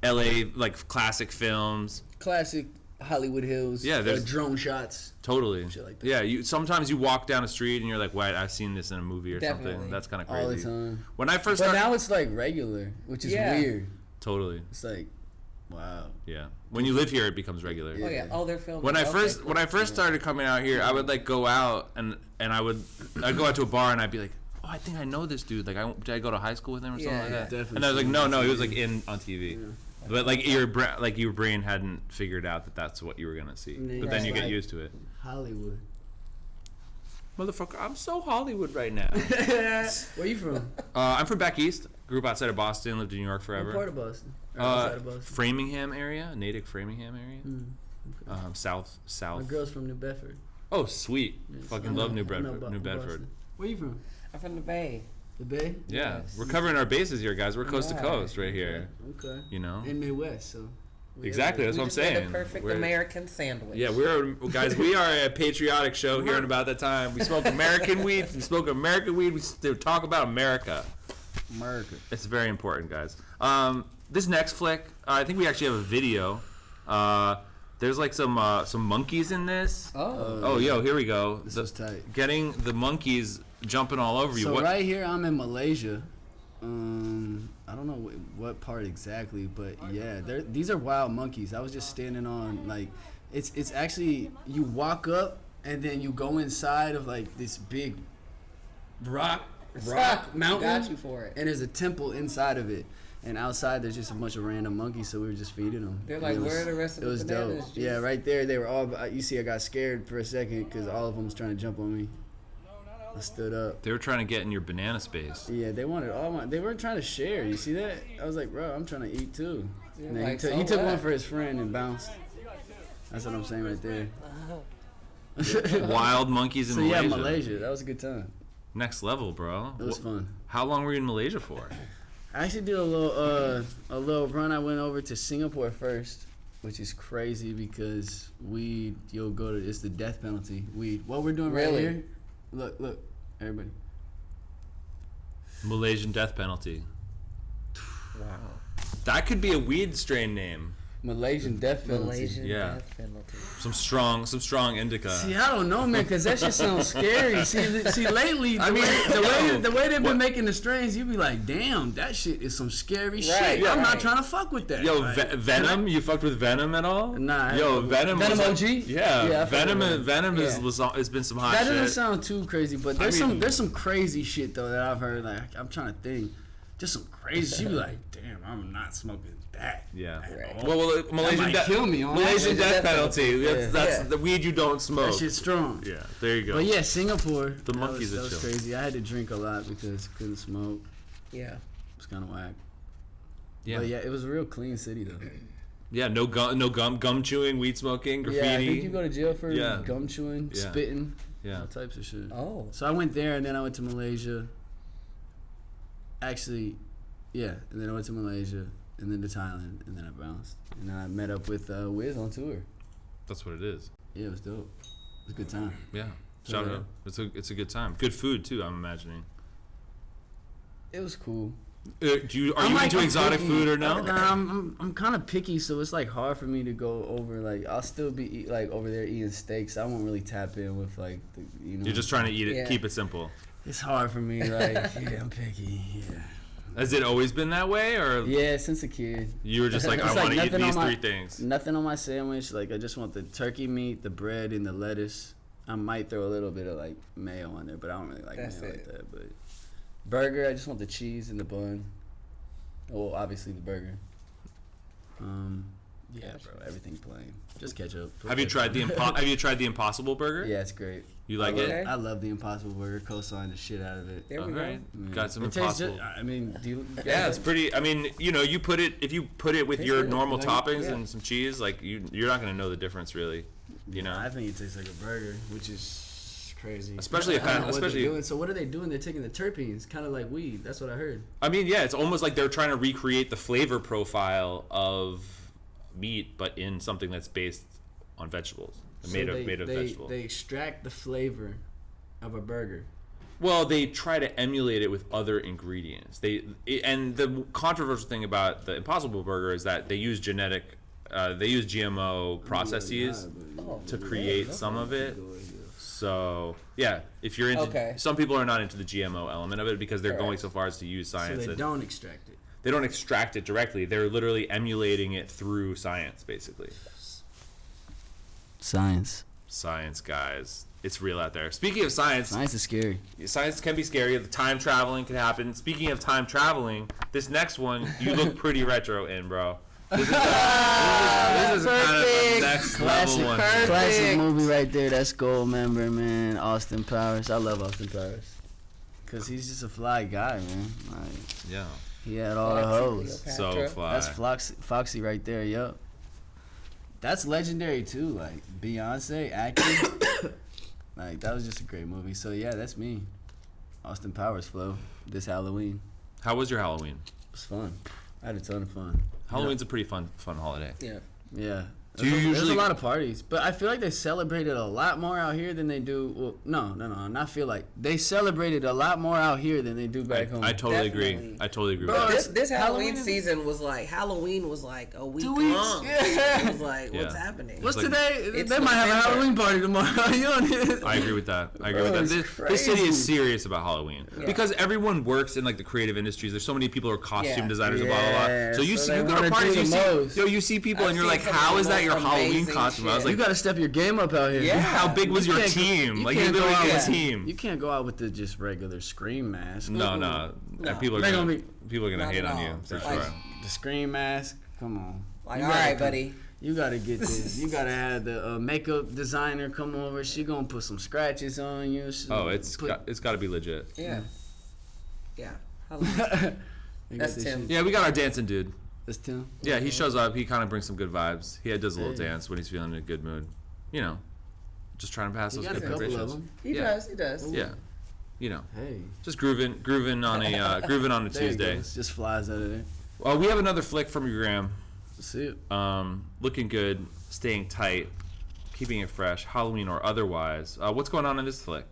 Speaker 2: LA like classic films.
Speaker 4: Classic Hollywood Hills.
Speaker 2: Yeah, there's-
Speaker 4: drone shots.
Speaker 2: Totally.
Speaker 4: Shit like that.
Speaker 2: Yeah, sometimes you walk down a street and you're like, wait, I've seen this in a movie or
Speaker 1: Definitely.
Speaker 2: something. That's kind of
Speaker 4: All the
Speaker 2: crazy.
Speaker 4: time.
Speaker 2: When I first
Speaker 4: But
Speaker 2: started,
Speaker 4: now it's like regular, which is
Speaker 1: Yeah.
Speaker 4: weird.
Speaker 2: totally.
Speaker 4: It's like, wow.
Speaker 2: Yeah. When you live here, it becomes regular.
Speaker 1: Oh yeah. Oh, they're filming.
Speaker 2: When I
Speaker 1: Okay,
Speaker 2: first
Speaker 1: cool.
Speaker 2: when I first started coming out here, I would like go out and I'd go out to a bar and I'd be like, oh, I think I know this dude. Like, did I go to high school with him or something
Speaker 1: Yeah,
Speaker 2: like
Speaker 1: yeah.
Speaker 2: that?
Speaker 4: Definitely
Speaker 2: And I was like,
Speaker 4: seen
Speaker 2: no,
Speaker 4: him
Speaker 2: no,
Speaker 4: on
Speaker 2: he was
Speaker 4: TV.
Speaker 2: like on TV. But like your brain hadn't figured out that that's what you were gonna see.
Speaker 4: Yeah,
Speaker 2: But then you get
Speaker 4: like-
Speaker 2: used to it.
Speaker 4: Hollywood.
Speaker 2: Motherfucker, I'm so Hollywood right now.
Speaker 4: Where you from?
Speaker 2: I'm from back east. Grew up outside of Boston. Lived in New York
Speaker 4: What
Speaker 2: forever.
Speaker 4: part of Boston? Or outside of Boston?
Speaker 2: Framingham area, Natick Framingham area. South.
Speaker 4: My girl's from New Bedford.
Speaker 2: Oh, sweet. Fucking love New
Speaker 4: I know
Speaker 2: Bedford.
Speaker 4: about
Speaker 2: New Bedford.
Speaker 4: Boston. Where you from?
Speaker 1: I'm from the Bay.
Speaker 4: The Bay?
Speaker 2: Yeah,
Speaker 1: Yes.
Speaker 2: we're covering our bases here, guys. We're coast to
Speaker 1: Yeah.
Speaker 2: coast right here.
Speaker 4: Okay.
Speaker 2: You know.
Speaker 4: In Midwest, so. we
Speaker 2: Exactly. That's
Speaker 1: We
Speaker 2: what I'm
Speaker 1: just made
Speaker 2: saying.
Speaker 1: the perfect
Speaker 2: We're-
Speaker 1: American sandwich.
Speaker 2: Yeah, we are a patriotic show here in About That Time. We smoke American weed. We smoke American weed. We talk about America.
Speaker 4: America.
Speaker 2: It's very important, guys. This next flick, I think we actually have a video. There's like some monkeys in this.
Speaker 1: Oh.
Speaker 2: Oh, yo, here we go.
Speaker 4: This is tight.
Speaker 2: Getting the monkeys jumping all over you.
Speaker 4: So
Speaker 2: What?
Speaker 4: right here, I'm in Malaysia. I don't know what part exactly, but yeah, these are wild monkeys. I was just standing on like, it's actually you walk up and then you go inside of like this big rock mountain.
Speaker 1: Got you for it.
Speaker 4: And there's a temple inside of it. And outside, there's just a bunch of random monkeys, so we were just feeding them.
Speaker 1: They're like, where are the rest of the bananas?
Speaker 4: It was dope. Yeah, right there, they were all. You see, I got scared for a second because all of them was trying to jump on me. I stood up.
Speaker 2: They were trying to get in your banana space.
Speaker 4: Yeah, they wanted all my. They weren't trying to share. You see that? I was like, bro, I'm trying to eat too. And then
Speaker 1: like,
Speaker 4: he took one for his friend and bounced. That's what I'm saying right there.
Speaker 2: Wild monkeys in
Speaker 4: So
Speaker 2: Malaysia.
Speaker 4: yeah, Malaysia. That was a good time.
Speaker 2: Next level, bro.
Speaker 4: It was fun.
Speaker 2: How long were you in Malaysia for?
Speaker 4: I actually did a little run. I went over to Singapore first, which is crazy because you'll go to, it's the death penalty. What we're doing right
Speaker 1: Really?
Speaker 4: here. Look, everybody.
Speaker 2: Malaysian death penalty.
Speaker 1: Wow.
Speaker 2: That could be a weed strain name.
Speaker 4: Malaysian death penalty.
Speaker 1: Malaysian
Speaker 2: Yeah.
Speaker 1: death penalty.
Speaker 2: Some strong indica.
Speaker 4: See, I don't know, man, because that shit sounds scary. See, lately, the way they've been making the strains, you be like, damn, that shit is some scary shit.
Speaker 1: yeah,
Speaker 4: I'm not
Speaker 1: right.
Speaker 4: trying to fuck with that.
Speaker 2: Yo,
Speaker 4: Like,
Speaker 2: Venom? You fucked with Venom at all?
Speaker 4: Nah.
Speaker 2: Yo, Venom.
Speaker 4: Venom
Speaker 2: was-
Speaker 4: OG?
Speaker 2: Yeah,
Speaker 4: Yeah, I fuck
Speaker 2: Venom.
Speaker 4: with
Speaker 2: Venom
Speaker 4: Yeah.
Speaker 2: has been some hot
Speaker 4: That
Speaker 2: shit.
Speaker 4: doesn't sound too crazy, but there's
Speaker 2: I mean-
Speaker 4: there's some crazy shit though that I've heard. Like I'm trying to think, just some crazy shit. You be like, damn, I'm not smoking that.
Speaker 2: Yeah.
Speaker 4: at all.
Speaker 2: Well, Malaysian
Speaker 4: might
Speaker 2: death.
Speaker 4: kill me on that.
Speaker 2: Malaysian death
Speaker 1: Death
Speaker 2: penalty.
Speaker 1: penalty.
Speaker 2: That's
Speaker 4: Yeah.
Speaker 2: the weed you don't smoke.
Speaker 4: That shit's strong.
Speaker 2: Yeah, there you go.
Speaker 4: But yeah, Singapore.
Speaker 2: The monkeys
Speaker 4: that
Speaker 2: are
Speaker 4: was
Speaker 2: chill.
Speaker 4: crazy. I had to drink a lot because I couldn't smoke.
Speaker 1: Yeah.
Speaker 4: It was kind of whack.
Speaker 2: yeah.
Speaker 4: But yeah, it was a real clean city though.
Speaker 2: Yeah, no gum chewing, weed smoking, graffiti.
Speaker 4: Yeah, I think you go to jail for
Speaker 2: Yeah.
Speaker 4: gum chewing,
Speaker 2: Yeah.
Speaker 4: spitting,
Speaker 2: Yeah.
Speaker 4: all types of shit.
Speaker 1: Oh.
Speaker 4: So I went there and then I went to Malaysia. Actually, yeah, and then I went to Malaysia and then to Thailand and then I bounced. And then I met up with Wiz on tour.
Speaker 2: That's what it is.
Speaker 4: Yeah, it was dope. It was a good time.
Speaker 2: Yeah. Shout
Speaker 4: Yeah.
Speaker 2: out. It's a good time. Good food too, I'm imagining.
Speaker 4: It was cool.
Speaker 2: Are you into exotic
Speaker 4: picky.
Speaker 2: food or no?
Speaker 4: Nah, I'm kind of picky, so it's like hard for me to go over. Like I'll still be like over there eating steaks. I won't really tap in with like the, you know.
Speaker 2: You're just trying to eat it,
Speaker 1: Yeah.
Speaker 2: keep it simple.
Speaker 4: It's hard for me. Like yeah, I'm picky. Yeah.
Speaker 2: Has it always been that way, or
Speaker 4: Yeah, since a kid.
Speaker 2: you were just like,
Speaker 4: It's
Speaker 2: I
Speaker 4: like
Speaker 2: want to eat
Speaker 4: nothing on
Speaker 2: these
Speaker 4: my-
Speaker 2: 3 things?
Speaker 4: Nothing on my sandwich. Like I just want the turkey meat, the bread, and the lettuce. I might throw a little bit of like mayo on there, but I don't really like
Speaker 1: That's
Speaker 4: mayo
Speaker 1: it.
Speaker 4: like that. But burger, I just want the cheese and the bun. Well, obviously the burger. Yeah, bro, everything plain. Just ketchup.
Speaker 2: Have you tried the Impossible Burger?
Speaker 4: Yeah, it's great.
Speaker 2: You like
Speaker 1: Okay.
Speaker 2: it?
Speaker 4: I love the Impossible Burger. Co-sign the shit out of it.
Speaker 1: There
Speaker 2: All
Speaker 1: we
Speaker 2: right.
Speaker 1: go.
Speaker 2: Got some
Speaker 4: It tastes
Speaker 2: Impossible.
Speaker 4: I mean, do you?
Speaker 2: Yeah, it's pretty. I mean, you know, if you put it with
Speaker 1: Tastes
Speaker 2: your
Speaker 1: good.
Speaker 2: normal
Speaker 4: Like,
Speaker 2: toppings
Speaker 1: yeah.
Speaker 2: and some cheese, like you're not gonna know the difference really. You know,
Speaker 4: I think it tastes like a burger, which is crazy.
Speaker 2: Especially if
Speaker 4: I don't
Speaker 2: I-
Speaker 4: know what
Speaker 2: especially-
Speaker 4: they're doing. So what are they doing? They're taking the terpenes, kind of like weed. That's what I heard.
Speaker 2: I mean, yeah, it's almost like they're trying to recreate the flavor profile of meat, but in something that's based on vegetables, made of vegetables.
Speaker 4: They extract the flavor of a burger.
Speaker 2: Well, they try to emulate it with other ingredients. And the controversial thing about the Impossible Burger is that they use GMO processes to create some of it. So yeah, if you're into,
Speaker 1: Okay.
Speaker 2: some people are not into the GMO element of it because they're going
Speaker 1: Correct.
Speaker 2: so far as to use
Speaker 4: So
Speaker 2: science.
Speaker 4: they
Speaker 2: that-
Speaker 4: don't extract it.
Speaker 2: They don't extract it directly. They're literally emulating it through science, basically.
Speaker 4: Science.
Speaker 2: Science, guys. It's real out there. Speaking of science,
Speaker 4: Science is scary.
Speaker 2: science can be scary. The time traveling can happen. Speaking of time traveling, this next one, you look pretty retro in, bro. This is kind of the next level one.
Speaker 4: Classic movie right there. That's gold member, man. Austin Powers. I love Austin Powers. Cause he's just a fly guy, man. Like
Speaker 2: Yeah.
Speaker 4: he had all the hoes.
Speaker 2: So fly.
Speaker 4: That's Foxy right there, yup. That's legendary too, like Beyonce acting. Like that was just a great movie. So yeah, that's me. Austin Powers flow this Halloween.
Speaker 2: How was your Halloween?
Speaker 4: It was fun. I had a ton of fun.
Speaker 2: Halloween's a pretty fun holiday.
Speaker 1: Yeah.
Speaker 4: Yeah. There's a lot of parties, but I feel like they celebrated a lot more out here than they do. Well, no, not feel like they celebrated a lot more out here than they do back home.
Speaker 2: I totally
Speaker 1: Definitely.
Speaker 2: agree. I totally agree.
Speaker 1: Bro,
Speaker 2: with that.
Speaker 1: this Halloween
Speaker 4: Halloween
Speaker 1: season was like a week
Speaker 4: 2 weeks?
Speaker 1: long.
Speaker 4: Yeah.
Speaker 1: It was like, what's
Speaker 2: Yeah.
Speaker 1: happening?
Speaker 4: What's
Speaker 2: like-
Speaker 4: today?
Speaker 1: It's
Speaker 4: They might have a
Speaker 1: November.
Speaker 4: Halloween party tomorrow. You know?
Speaker 2: I agree with that.
Speaker 4: Bro, it's
Speaker 2: This city
Speaker 4: crazy.
Speaker 2: is serious about Halloween
Speaker 1: Yeah.
Speaker 2: because everyone works in like the creative industries. There's so many people who are costume
Speaker 1: Yeah.
Speaker 2: designers and blah blah blah.
Speaker 4: Yeah,
Speaker 2: So you
Speaker 4: so
Speaker 2: see,
Speaker 4: they
Speaker 2: you go to
Speaker 4: wanna
Speaker 2: parties,
Speaker 4: do
Speaker 2: you
Speaker 4: the most.
Speaker 2: see, you see people,
Speaker 1: I've
Speaker 2: and you're
Speaker 1: seen
Speaker 2: like,
Speaker 1: some of
Speaker 2: how
Speaker 1: the
Speaker 2: is that
Speaker 1: most
Speaker 2: your Halloween
Speaker 1: amazing
Speaker 2: costume? I was
Speaker 1: shit.
Speaker 2: like,
Speaker 4: You got to step your game up out here.
Speaker 1: Yeah.
Speaker 2: how big was your
Speaker 4: can't go-
Speaker 2: team?
Speaker 4: you
Speaker 2: Like you
Speaker 4: can't go
Speaker 2: literally
Speaker 4: out
Speaker 2: get a
Speaker 4: with-
Speaker 2: team.
Speaker 4: You can't go out with the just regular scream mask.
Speaker 2: No,
Speaker 4: Mm-mm.
Speaker 2: no.
Speaker 1: No.
Speaker 2: People are
Speaker 4: They
Speaker 2: gonna
Speaker 4: gonna
Speaker 2: people are gonna
Speaker 1: Not
Speaker 2: hate
Speaker 1: at
Speaker 2: on
Speaker 1: all.
Speaker 2: you for
Speaker 1: Like-
Speaker 2: sure.
Speaker 4: The scream mask. Come on.
Speaker 1: Like,
Speaker 4: You
Speaker 1: all
Speaker 4: gotta
Speaker 1: right,
Speaker 4: come-
Speaker 1: buddy.
Speaker 4: You gotta get this. You gotta have the makeup designer come over. She gonna put some scratches on you. She
Speaker 2: Oh, it's
Speaker 4: put,
Speaker 2: got to be legit.
Speaker 1: Yeah. Yeah.
Speaker 4: You
Speaker 1: That's
Speaker 4: got this
Speaker 1: Tim.
Speaker 4: shit.
Speaker 2: Yeah, we got our dancing dude.
Speaker 4: That's Tim.
Speaker 2: Yeah, he shows up. He kind of brings some good vibes. He does a little
Speaker 4: Hey.
Speaker 2: dance when he's feeling in a good mood. You know, just trying to pass
Speaker 4: You
Speaker 2: those
Speaker 4: got a
Speaker 2: good
Speaker 4: couple of
Speaker 2: vibrations.
Speaker 4: them.
Speaker 1: He
Speaker 2: Yeah.
Speaker 1: does. He does.
Speaker 2: Yeah, you know,
Speaker 4: Hey.
Speaker 2: just grooving on a grooving on a
Speaker 4: There it
Speaker 2: Tuesday.
Speaker 4: goes. Just flies out of there.
Speaker 2: Well, we have another flick from your gram.
Speaker 4: Let's see it.
Speaker 2: Looking good, staying tight, keeping it fresh, Halloween or otherwise. What's going on in this flick?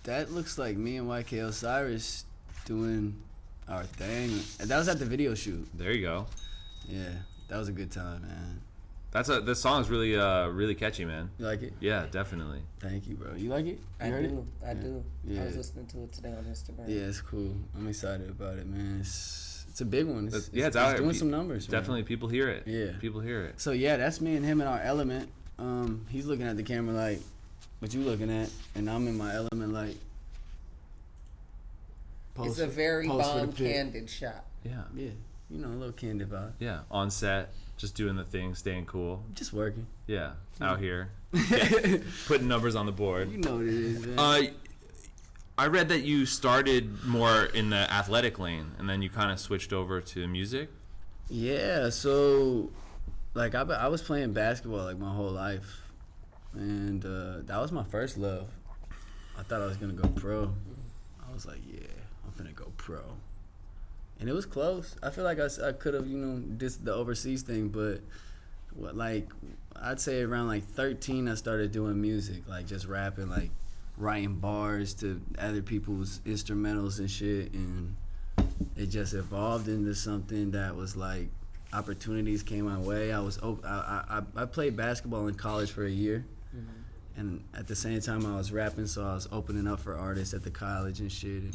Speaker 4: That looks like me and YK Osiris doing our thing. And that was at the video shoot.
Speaker 2: There you go.
Speaker 4: Yeah, that was a good time, man.
Speaker 2: This song is really catchy, man.
Speaker 4: You like it?
Speaker 2: Yeah, definitely.
Speaker 4: Thank you, bro. You like it?
Speaker 1: I
Speaker 4: You heard
Speaker 1: do.
Speaker 4: it?
Speaker 1: I do.
Speaker 4: Yeah.
Speaker 1: I was listening to it today on Instagram.
Speaker 4: Yeah, it's cool. I'm excited about it, man. It's a big one.
Speaker 2: It's out here.
Speaker 4: doing some numbers. man.
Speaker 2: Definitely, people hear it.
Speaker 4: Yeah.
Speaker 2: People hear it.
Speaker 4: So yeah, that's me and him in our element. He's looking at the camera like, what you looking at? And I'm in my element like.
Speaker 1: It's a very
Speaker 4: post for the
Speaker 1: bomb
Speaker 4: pic.
Speaker 1: candid shot.
Speaker 2: Yeah.
Speaker 4: Yeah, you know, a little candid vibe.
Speaker 2: Yeah. On set, just doing the thing, staying cool.
Speaker 4: Just working.
Speaker 2: Yeah.
Speaker 4: Hmm.
Speaker 2: Out here, putting numbers on the board.
Speaker 4: You know what it is, man.
Speaker 2: I read that you started more in the athletic lane, and then you kind of switched over to music.
Speaker 4: Yeah, so like I was playing basketball like my whole life, and that was my first love. I thought I was gonna go pro. I was like, yeah, I'm finna go pro, and it was close. I feel like I could have did the overseas thing, but like I'd say around like 13 I started doing music, like just rapping, like writing bars to other people's instrumentals and shit, and it just evolved into something that was like opportunities came my way. I played basketball in college for a year, and at the same time I was rapping, so I was opening up for artists at the college and shit, and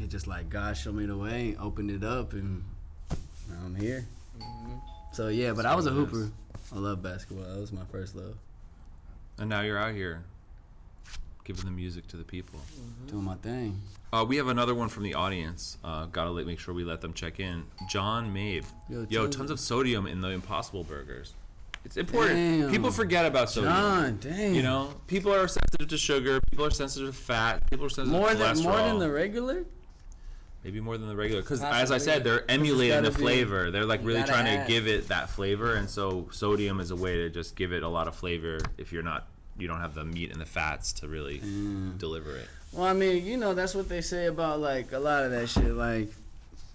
Speaker 4: it just like God showed me the way and opened it up, and now I'm here. So yeah, but I was a hooper. I love basketball. That was my first love.
Speaker 2: And now you're out here, giving the music to the people.
Speaker 4: Doing my thing.
Speaker 2: We have another one from the audience. Gotta make sure we let them check in. John Mabe. Yo, tons of sodium in the Impossible burgers. It's important.
Speaker 4: Damn.
Speaker 2: People forget about sodium.
Speaker 4: John, dang.
Speaker 2: You know, people are sensitive to sugar. People are sensitive to fat. People are sensitive
Speaker 4: more
Speaker 2: to
Speaker 4: than
Speaker 2: cholesterol.
Speaker 4: the regular.
Speaker 2: Maybe more than the regular. Because as I
Speaker 1: Possibly.
Speaker 2: said, they're emulating
Speaker 4: gotta
Speaker 2: the
Speaker 4: be-
Speaker 2: flavor. They're like
Speaker 1: You
Speaker 2: really
Speaker 1: gotta
Speaker 2: trying
Speaker 1: add.
Speaker 2: to give it that flavor, and so sodium is a way to just give it a lot of flavor. If you don't have the meat and the fats to really deliver it.
Speaker 4: Well, I mean, that's what they say about like a lot of that shit, like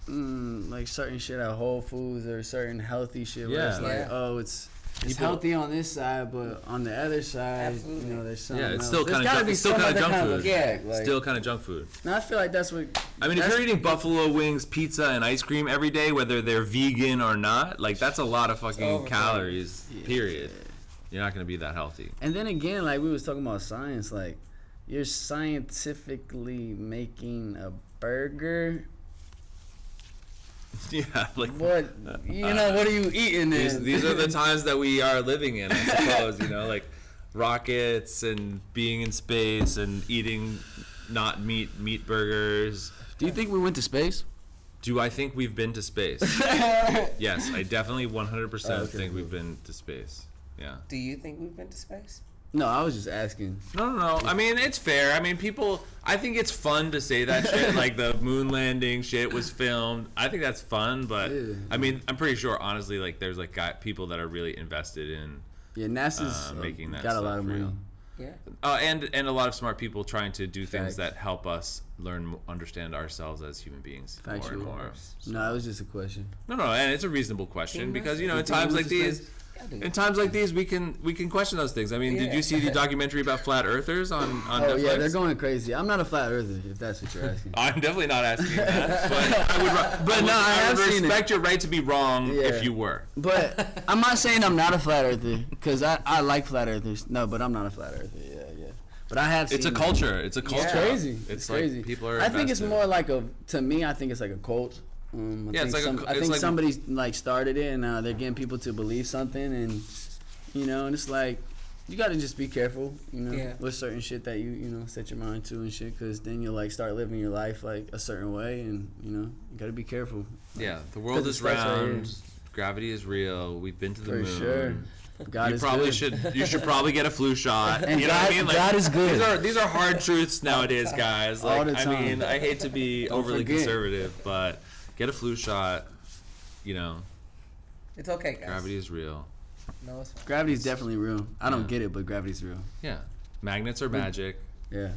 Speaker 4: certain shit at Whole Foods or certain healthy shit. Where it's
Speaker 2: Yeah.
Speaker 4: like,
Speaker 1: Yeah.
Speaker 4: oh, it's
Speaker 2: People-
Speaker 4: healthy on this side, but on the other side,
Speaker 1: Absolutely.
Speaker 4: there's something
Speaker 2: Yeah, it's
Speaker 4: else.
Speaker 2: still
Speaker 4: There's
Speaker 2: kinda
Speaker 4: gotta
Speaker 2: junk-
Speaker 4: be
Speaker 2: it's still
Speaker 4: some
Speaker 2: kinda
Speaker 4: other
Speaker 2: junk
Speaker 4: kind of
Speaker 2: food.
Speaker 4: effect, like-
Speaker 2: Still kind of junk food.
Speaker 4: No, I feel like that's what.
Speaker 2: I mean, if
Speaker 4: that's-
Speaker 2: you're eating buffalo wings, pizza, and ice cream every day, whether they're vegan or not, like that's a lot of fucking
Speaker 1: overrated.
Speaker 2: calories. Period. You're not gonna be that healthy.
Speaker 4: And then again, like we was talking about science, like you're scientifically making a burger.
Speaker 2: Yeah, like
Speaker 4: What what are you eating?
Speaker 2: these are the times that we are living in, I suppose. Like rockets and being in space and eating not meat burgers.
Speaker 4: Do you think we went to space?
Speaker 2: Do I think we've been to space? Yes, I definitely 100%
Speaker 4: Okay,
Speaker 2: think we've been to space. Yeah.
Speaker 1: Do you think we've been to space?
Speaker 4: No, I was just asking.
Speaker 2: No. I mean, it's fair. I mean, I think it's fun to say that shit. Like the moon landing shit was filmed. I think that's fun, but
Speaker 4: Yeah.
Speaker 2: I mean, I'm pretty sure, honestly, like there's like people that are really invested in
Speaker 4: Yeah, NASA's
Speaker 2: making that
Speaker 4: got a
Speaker 2: stuff
Speaker 4: lot of money.
Speaker 2: real.
Speaker 1: Yeah.
Speaker 2: And a lot of smart people trying to do things
Speaker 4: Facts.
Speaker 2: that help us understand ourselves as human beings more
Speaker 4: Factual.
Speaker 2: and more.
Speaker 4: No, it was just a question.
Speaker 2: No, and it's a reasonable question
Speaker 1: Team
Speaker 2: because in
Speaker 4: message.
Speaker 2: times like
Speaker 4: Team message.
Speaker 2: these. In times like these, we can question those things. I mean, did you see the documentary about flat earthers on Netflix?
Speaker 4: Oh yeah, they're going crazy. I'm not a flat earther, if that's what you're asking.
Speaker 2: I'm definitely not asking that, but
Speaker 4: I
Speaker 2: would
Speaker 4: have seen
Speaker 2: respect your right to be wrong
Speaker 4: Yeah.
Speaker 2: if you were.
Speaker 4: But I'm not saying I'm not a flat earther, because I like flat earthers. No, but I'm not a flat earther. Yeah. But I have seen
Speaker 2: It's a culture. It's a culture.
Speaker 4: It's crazy.
Speaker 2: It's
Speaker 4: like
Speaker 2: crazy. People are.
Speaker 4: I think it's
Speaker 2: invested.
Speaker 4: more like to me, I think it's like a cult.
Speaker 2: Yeah, it's like
Speaker 4: I think somebody's like started it, and they're getting people to believe something, and and it's like you got to just be careful, with certain shit that you set your mind to and shit, because then you'll like start living your life like a certain way, and you got to be careful.
Speaker 2: Yeah, the world
Speaker 4: 'Cause it
Speaker 2: is
Speaker 4: starts right
Speaker 2: round.
Speaker 4: here.
Speaker 2: Gravity is real. We've been to the
Speaker 4: For
Speaker 2: moon.
Speaker 4: sure. God
Speaker 2: You
Speaker 4: is
Speaker 2: probably
Speaker 4: good.
Speaker 2: You should probably get a flu shot.
Speaker 4: And
Speaker 2: you know what I mean?
Speaker 4: God is good.
Speaker 2: These are hard truths nowadays, guys.
Speaker 4: All
Speaker 2: Like,
Speaker 4: the time.
Speaker 2: I mean, I hate to be
Speaker 4: Don't
Speaker 2: overly
Speaker 4: forget.
Speaker 2: conservative, but get a flu shot.
Speaker 1: It's okay, guys.
Speaker 2: Gravity is real.
Speaker 1: No, it's fine.
Speaker 4: Gravity's definitely real. I don't
Speaker 2: Yeah.
Speaker 4: get it, but gravity's real.
Speaker 2: Yeah, magnets are magic.
Speaker 4: Yeah,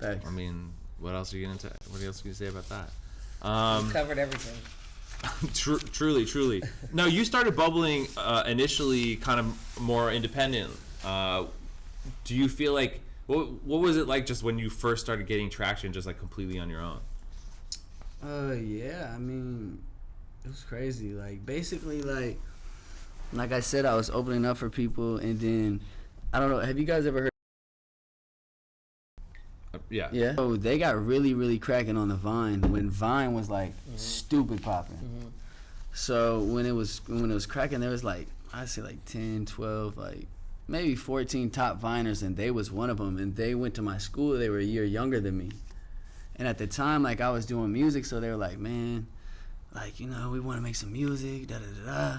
Speaker 4: facts.
Speaker 2: I mean, what else are you gonna say about that?
Speaker 1: We covered everything.
Speaker 2: Truly. No, you started bubbling initially kind of more independent. Do you feel like what was it like just when you first started getting traction, just like completely on your own?
Speaker 4: Yeah, I mean, it was crazy. Like, basically, like I said, I was opening up for people, and then, I don't know, have you guys ever heard?
Speaker 2: Yeah.
Speaker 4: Yeah. So they got really, really cracking on the Vine when Vine was like stupid popping. So when it was cracking, there was like, I'd say like 10, 12, like maybe 14 top Viners, and they was one of them. And they went to my school. They were a year younger than me. And at the time, like, I was doing music, so they were like, man, like, we want to make some music, da-da-da-da.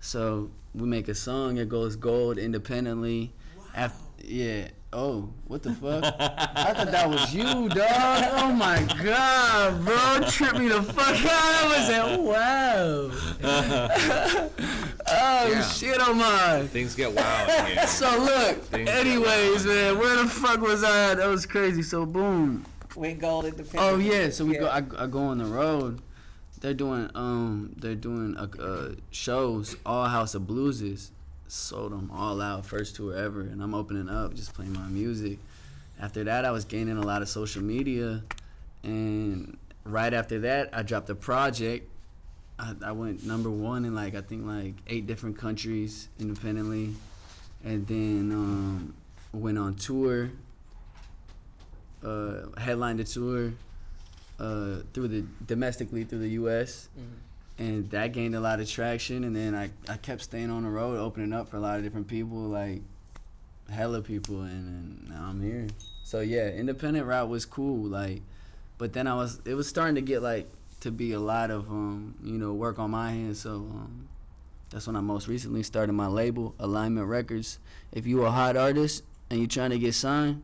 Speaker 4: So we make a song, it goes gold independently. Wow. Yeah. Oh, what the fuck? I thought that was you, dog. Oh my god, bro. Tripped me the fuck out. I was like, wow. Shit, oh my.
Speaker 2: Things get wild here.
Speaker 4: So look, anyways, man, where the fuck was I at? That was crazy. So boom.
Speaker 1: Went gold independent.
Speaker 4: Oh yeah, so we go. I go on the road. They're doing shows. All House of Blueses. Sold them all out, first tour ever, and I'm opening up, just playing my music. After that, I was gaining a lot of social media, and right after that, I dropped a project. I went #1 in I think 8 different countries independently, and then went on tour. Headlined a tour domestically through the U.S. And that gained a lot of traction, and then I kept staying on the road, opening up for a lot of different people, like hella people, and now I'm here. So yeah, independent route was cool, but then it was starting to get to be a lot of work on my hands. So that's when I most recently started my label, Alignment Records. If you a hot artist and you trying to get signed,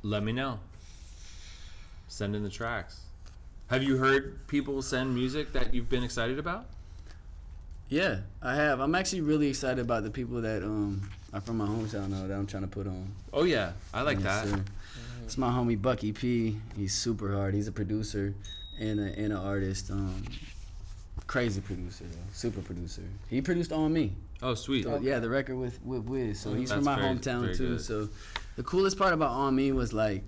Speaker 2: Let me know. Send in the tracks. Have you heard people send music that you've been excited about?
Speaker 4: Yeah, I have. I'm actually really excited about the people that are from my hometown though, that I'm trying to put on.
Speaker 2: Oh yeah, I like
Speaker 4: Yes,
Speaker 2: that.
Speaker 4: sir. It's my homie Bucky P. He's super hard. He's a producer and an artist. Crazy producer though, super producer. He produced On Me.
Speaker 2: Oh sweet.
Speaker 4: So, yeah, the record with Wiz. So he's from
Speaker 2: That's
Speaker 4: my
Speaker 2: very
Speaker 4: hometown too.
Speaker 2: good.
Speaker 4: So the coolest part about On Me was the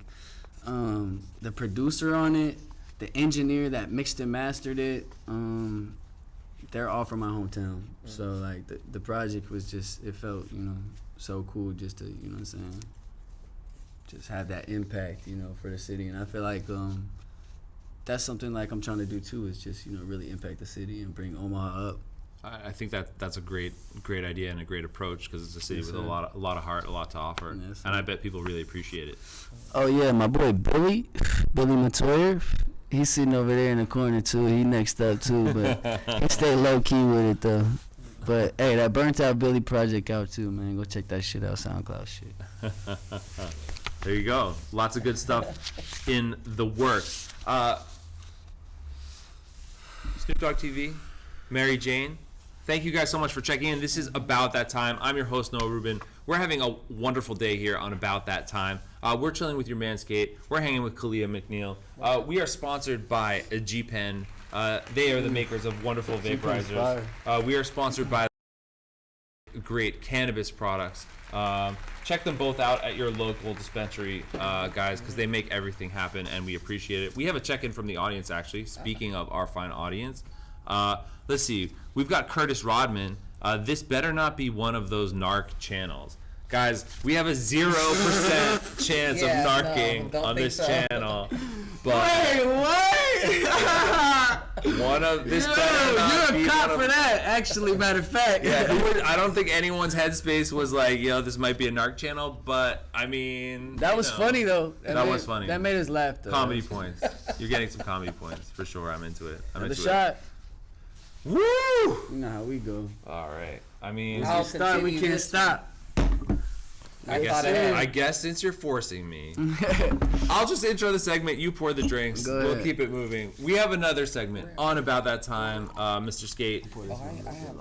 Speaker 4: producer on it, the engineer that mixed and mastered it. They're all from my hometown. So the project was just, it felt so cool just to what I'm saying, just have that impact for the city. And I feel like that's something I'm trying to do too, is just really impact the city and bring Omaha up.
Speaker 2: I think that's a great idea and a great approach, because it's a city
Speaker 4: Yes,
Speaker 2: with
Speaker 4: sir.
Speaker 2: a lot of heart, a lot to offer,
Speaker 4: Yes,
Speaker 2: and
Speaker 4: sir.
Speaker 2: I bet people really appreciate it.
Speaker 4: Oh yeah, my boy Billy Matoyer, he's sitting over there in the corner too. He next up too, but he stay low key with it though. But hey, that Burnt Out Billy project out too, man. Go check that shit out, SoundCloud shit.
Speaker 2: There you go. Lots of good stuff in the works. Snoop Dogg TV, Mary Jane. Thank you guys so much for checking in. This is About That Time. I'm your host, Noah Rubin. We're having a wonderful day here on About That Time. We're chilling with your man Skate. We're hanging with Kalia McNeil. We are sponsored by G-Pen. They are the makers of wonderful vaporizers. We are sponsored by great cannabis products. Check them both out at your local dispensary, guys, because they make everything happen, and we appreciate it. We have a check-in from the audience, actually. Speaking of our fine audience, let's see. We've got Curtis Rodman. This better not be one of those narc channels. Guys, we have a 0% chance of narking on this channel. But
Speaker 4: Wait!
Speaker 2: one of this better not be
Speaker 4: You're a cop
Speaker 2: one
Speaker 4: for
Speaker 2: of,
Speaker 4: that, actually, matter of fact.
Speaker 2: yeah, I don't think anyone's headspace was like, this might be a narc channel, but I mean,
Speaker 4: That was funny, though.
Speaker 2: That was funny.
Speaker 4: That made us laugh, though.
Speaker 2: Comedy points. You're getting some comedy points for sure. I'm into it. I'm
Speaker 4: The
Speaker 2: into
Speaker 4: shot.
Speaker 2: it. Woo!
Speaker 4: You know how we go.
Speaker 2: All right. I mean,
Speaker 1: I'll
Speaker 4: We start, we
Speaker 1: continue
Speaker 4: can't
Speaker 1: this.
Speaker 4: stop.
Speaker 2: I guess since you're forcing me, I'll just intro the segment. You pour the drinks.
Speaker 4: Go
Speaker 2: We'll
Speaker 4: ahead.
Speaker 2: keep it moving. We have another segment on About That Time. Mr. Skate.
Speaker 1: I had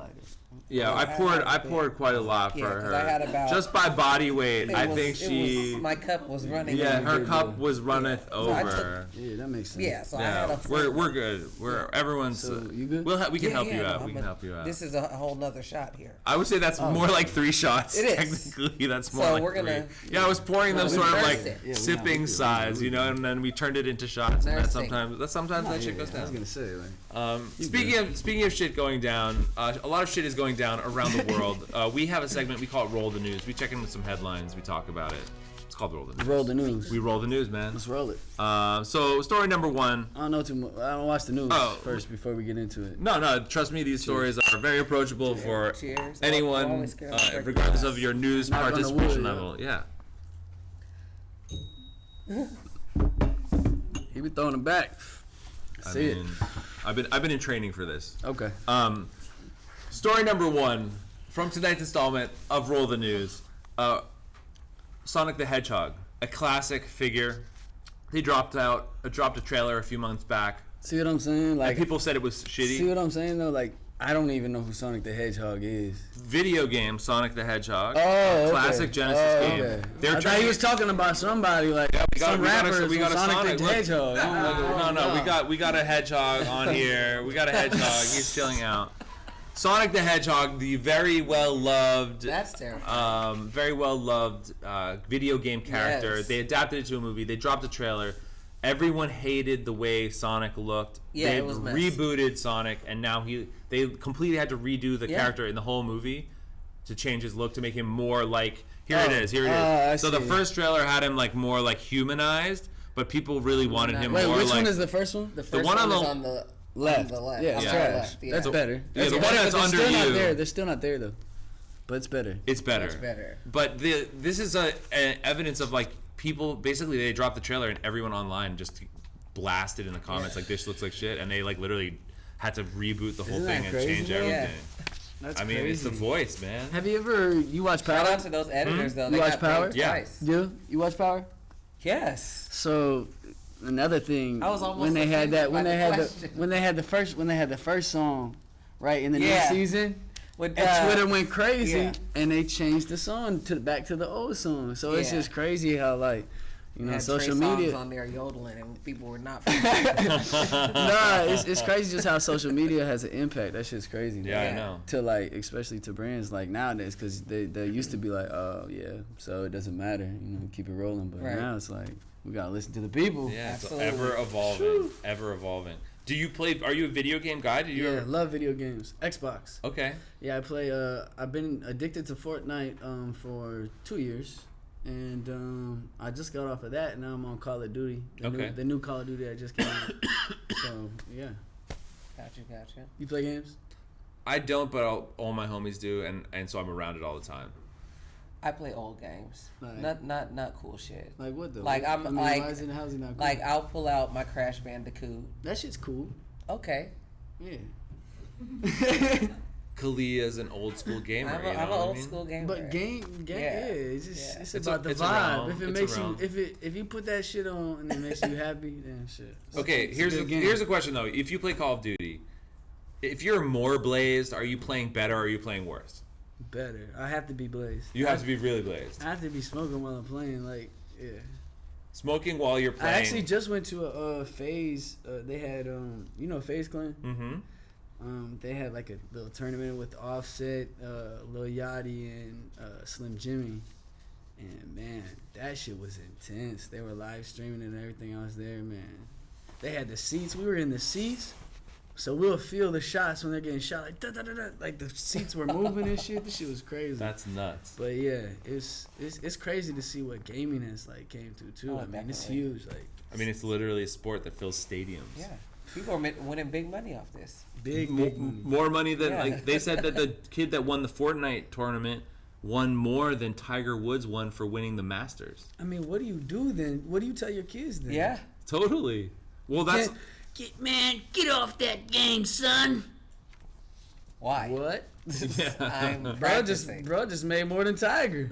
Speaker 2: Yeah, I poured quite a lot for
Speaker 1: Yeah, 'cause
Speaker 2: her.
Speaker 1: I had about-
Speaker 2: Just by body weight, I think
Speaker 1: my cup was running.
Speaker 2: Yeah, her
Speaker 4: good,
Speaker 2: cup was runneth
Speaker 1: So I
Speaker 2: over.
Speaker 4: Yeah, that makes sense.
Speaker 1: Yeah, so I had
Speaker 2: Yeah,
Speaker 1: a
Speaker 2: we're good. Everyone's.
Speaker 4: So, you good?
Speaker 2: We can
Speaker 1: Yeah,
Speaker 2: help you
Speaker 1: no,
Speaker 2: out. We can help you out.
Speaker 1: This is a whole nother shot here.
Speaker 2: I would say that's more like 3 shots.
Speaker 1: It is.
Speaker 2: Technically, that's more
Speaker 1: So
Speaker 2: like
Speaker 1: we're gonna-
Speaker 2: 3. Yeah, I was pouring them
Speaker 1: we
Speaker 2: sort of
Speaker 1: nursed
Speaker 2: like
Speaker 1: it.
Speaker 4: Yeah, we
Speaker 2: sipping
Speaker 4: know.
Speaker 2: size, and then we turned it into shots. And that
Speaker 1: Nursing.
Speaker 2: sometimes that shit goes
Speaker 4: I was
Speaker 2: down.
Speaker 4: gonna say,
Speaker 2: Speaking of shit going down, a lot of shit is going down around the world. We have a segment we call it Roll the News. We check in with some headlines. We talk about it. It's called Roll the News.
Speaker 4: roll the news.
Speaker 2: We roll the news, man.
Speaker 4: Let's roll it.
Speaker 2: So story number 1.
Speaker 4: I don't know too much. I don't watch the news
Speaker 2: Oh.
Speaker 4: first before we get into it.
Speaker 2: No, trust me, these stories are very approachable for
Speaker 1: Cheers.
Speaker 2: anyone,
Speaker 1: Always good.
Speaker 2: regardless of your news
Speaker 4: Knock on the
Speaker 2: participation
Speaker 4: wood,
Speaker 2: level. Yeah.
Speaker 4: He be throwing them back.
Speaker 2: I
Speaker 4: See it.
Speaker 2: mean, I've been in training for this.
Speaker 4: Okay.
Speaker 2: Story number 1 from tonight's installment of Roll the News. Sonic the Hedgehog, a classic figure. He dropped a trailer a few months back.
Speaker 4: See what I'm saying? Like,
Speaker 2: And people said it was
Speaker 4: see
Speaker 2: shitty.
Speaker 4: what I'm saying though? Like, I don't even know who Sonic the Hedgehog is.
Speaker 2: Video game Sonic the Hedgehog,
Speaker 4: Oh, okay.
Speaker 2: classic Genesis
Speaker 4: Oh,
Speaker 2: game.
Speaker 4: okay.
Speaker 2: They're
Speaker 4: I thought
Speaker 2: trying.
Speaker 4: he was talking about somebody like some rappers
Speaker 2: we got
Speaker 4: from
Speaker 2: a
Speaker 4: Sonic the
Speaker 2: Look,
Speaker 4: Hedgehog.
Speaker 2: No, we got a hedgehog on here. We got a hedgehog. He's chilling out. Sonic the Hedgehog, the very well loved,
Speaker 1: That's terrifying.
Speaker 2: video game character.
Speaker 1: Yes.
Speaker 2: They adapted it to a movie. They dropped a trailer. Everyone hated the way Sonic looked.
Speaker 1: Yeah,
Speaker 2: they
Speaker 1: it was mess.
Speaker 2: rebooted Sonic, and now they completely had to redo the
Speaker 1: Yeah.
Speaker 2: character in the whole movie to change his look to make him more like. Here it
Speaker 4: Oh,
Speaker 2: is. Here it
Speaker 4: I
Speaker 2: is. So the
Speaker 4: see.
Speaker 2: first trailer had him like more like humanized, but people really wanted him
Speaker 4: Wait,
Speaker 2: more
Speaker 4: which
Speaker 2: like.
Speaker 4: one is the first one?
Speaker 1: The first
Speaker 2: one on
Speaker 1: is
Speaker 2: the
Speaker 1: on the
Speaker 4: Left.
Speaker 1: On the left.
Speaker 4: Yeah,
Speaker 1: On
Speaker 4: it's
Speaker 1: the
Speaker 4: trash.
Speaker 1: left, yeah.
Speaker 4: That's better.
Speaker 2: Yeah, the one
Speaker 4: better,
Speaker 2: that's
Speaker 4: but
Speaker 2: under
Speaker 4: they're still
Speaker 2: you.
Speaker 4: not there. They're still not there though. But it's better.
Speaker 2: It's better.
Speaker 1: Much better.
Speaker 2: But this is a evidence of like people basically they dropped the trailer and everyone online just blasted in the comments like this looks like shit, and they like literally had to reboot the whole
Speaker 4: Isn't
Speaker 2: thing
Speaker 4: that
Speaker 2: and
Speaker 4: crazy?
Speaker 2: change
Speaker 1: Yeah.
Speaker 2: everything.
Speaker 4: That's
Speaker 2: I mean,
Speaker 4: crazy.
Speaker 2: it's the voice, man.
Speaker 4: Have you watch
Speaker 1: Shout
Speaker 4: Power?
Speaker 1: out to those editors though.
Speaker 4: You
Speaker 1: They
Speaker 4: watch
Speaker 1: got
Speaker 4: Power?
Speaker 1: paid
Speaker 2: Yeah.
Speaker 1: twice.
Speaker 4: You watch Power?
Speaker 1: Yes.
Speaker 4: So another thing
Speaker 1: I was almost
Speaker 4: when they had that when
Speaker 1: offended
Speaker 4: they
Speaker 1: by
Speaker 4: had
Speaker 1: the question.
Speaker 4: when they had the first song right in the new
Speaker 1: Yeah.
Speaker 4: season
Speaker 1: With
Speaker 4: and Twitter went crazy
Speaker 1: yeah.
Speaker 4: and they changed the song back to the old song. So it's
Speaker 1: Yeah.
Speaker 4: just crazy how like
Speaker 1: had
Speaker 4: social
Speaker 1: Trey
Speaker 4: media
Speaker 1: Songz on there yodeling and people were not.
Speaker 4: nah, it's crazy just how social media has an impact. That shit's crazy.
Speaker 2: Yeah, I
Speaker 1: Yeah.
Speaker 2: know.
Speaker 4: To like, especially to brands like nowadays, because they used to be like, oh yeah, so it doesn't matter, keep it rolling. But
Speaker 1: Right.
Speaker 4: now it's like we gotta listen to the people.
Speaker 2: Yeah, it's
Speaker 1: Absolutely.
Speaker 2: ever evolving, ever evolving. Do you play? Are you a video game guy? Do you?
Speaker 4: Yeah,
Speaker 2: Ever,
Speaker 4: love video games. Xbox.
Speaker 2: okay.
Speaker 4: Yeah, I play. I've been addicted to Fortnite for 2 years, and I just got off of that. And now I'm on Call of Duty. The new Call of Duty that just came out. So yeah,
Speaker 1: Gotcha.
Speaker 4: you play games?
Speaker 2: I don't, but all my homies do, and so I'm around it all the time.
Speaker 1: I play old games.
Speaker 4: Like-
Speaker 1: Not cool shit.
Speaker 4: Like what though?
Speaker 1: Like, I'm, like-
Speaker 4: why is it, how's it not cool?
Speaker 1: Like I'll pull out my Crash Bandicoot.
Speaker 4: that shit's cool.
Speaker 1: Okay.
Speaker 4: Yeah.
Speaker 2: Kalia's an old school gamer.
Speaker 1: I'm
Speaker 2: you know
Speaker 1: an
Speaker 2: what I
Speaker 1: old
Speaker 2: mean?
Speaker 1: school gamer.
Speaker 4: But game,
Speaker 1: Yeah.
Speaker 4: it's just
Speaker 1: Yeah.
Speaker 4: it's
Speaker 2: It's
Speaker 4: about the
Speaker 2: it's a
Speaker 4: vibe.
Speaker 2: realm.
Speaker 4: If it
Speaker 2: It's a
Speaker 4: makes you,
Speaker 2: realm.
Speaker 4: if you put that shit on and it makes you happy, then shit.
Speaker 2: Okay,
Speaker 4: It's a
Speaker 2: here's
Speaker 4: good game.
Speaker 2: here's a question though. If you play Call of Duty, if you're more blazed, are you playing better or are you playing worse?
Speaker 4: Better. I have to be blazed.
Speaker 2: You have to be really blazed.
Speaker 4: I have to be smoking while I'm playing. Like, yeah.
Speaker 2: Smoking while you're playing.
Speaker 4: I actually just went to a phase. They had Phase Clan.
Speaker 2: Mm-hmm.
Speaker 4: They had like a little tournament with Offset, Lil Yachty, and Slim Jimmy. And man, that shit was intense. They were live streaming and everything. I was there, man. They had the seats. We were in the seats, so we'll feel the shots when they're getting shot. Like da da da da. Like the seats were moving and shit. This shit was crazy.
Speaker 2: That's nuts.
Speaker 4: But yeah, it's crazy to see what gaming has like came to too.
Speaker 1: Oh,
Speaker 4: I mean, it's
Speaker 1: definitely.
Speaker 4: huge. Like,
Speaker 2: I mean, it's literally a sport that fills stadiums.
Speaker 1: Yeah. People are winning big money off this.
Speaker 4: big
Speaker 2: More,
Speaker 4: money.
Speaker 2: more money than
Speaker 1: Yeah.
Speaker 2: like they said that the kid that won the Fortnite tournament won more than Tiger Woods won for winning the Masters.
Speaker 4: I mean, what do you do then? What do you tell your kids then?
Speaker 1: Yeah.
Speaker 2: Totally. Well, that's
Speaker 4: Get off that game, son.
Speaker 1: Why?
Speaker 4: What?
Speaker 1: I'm
Speaker 4: Bro
Speaker 1: practicing.
Speaker 4: just made more than Tiger.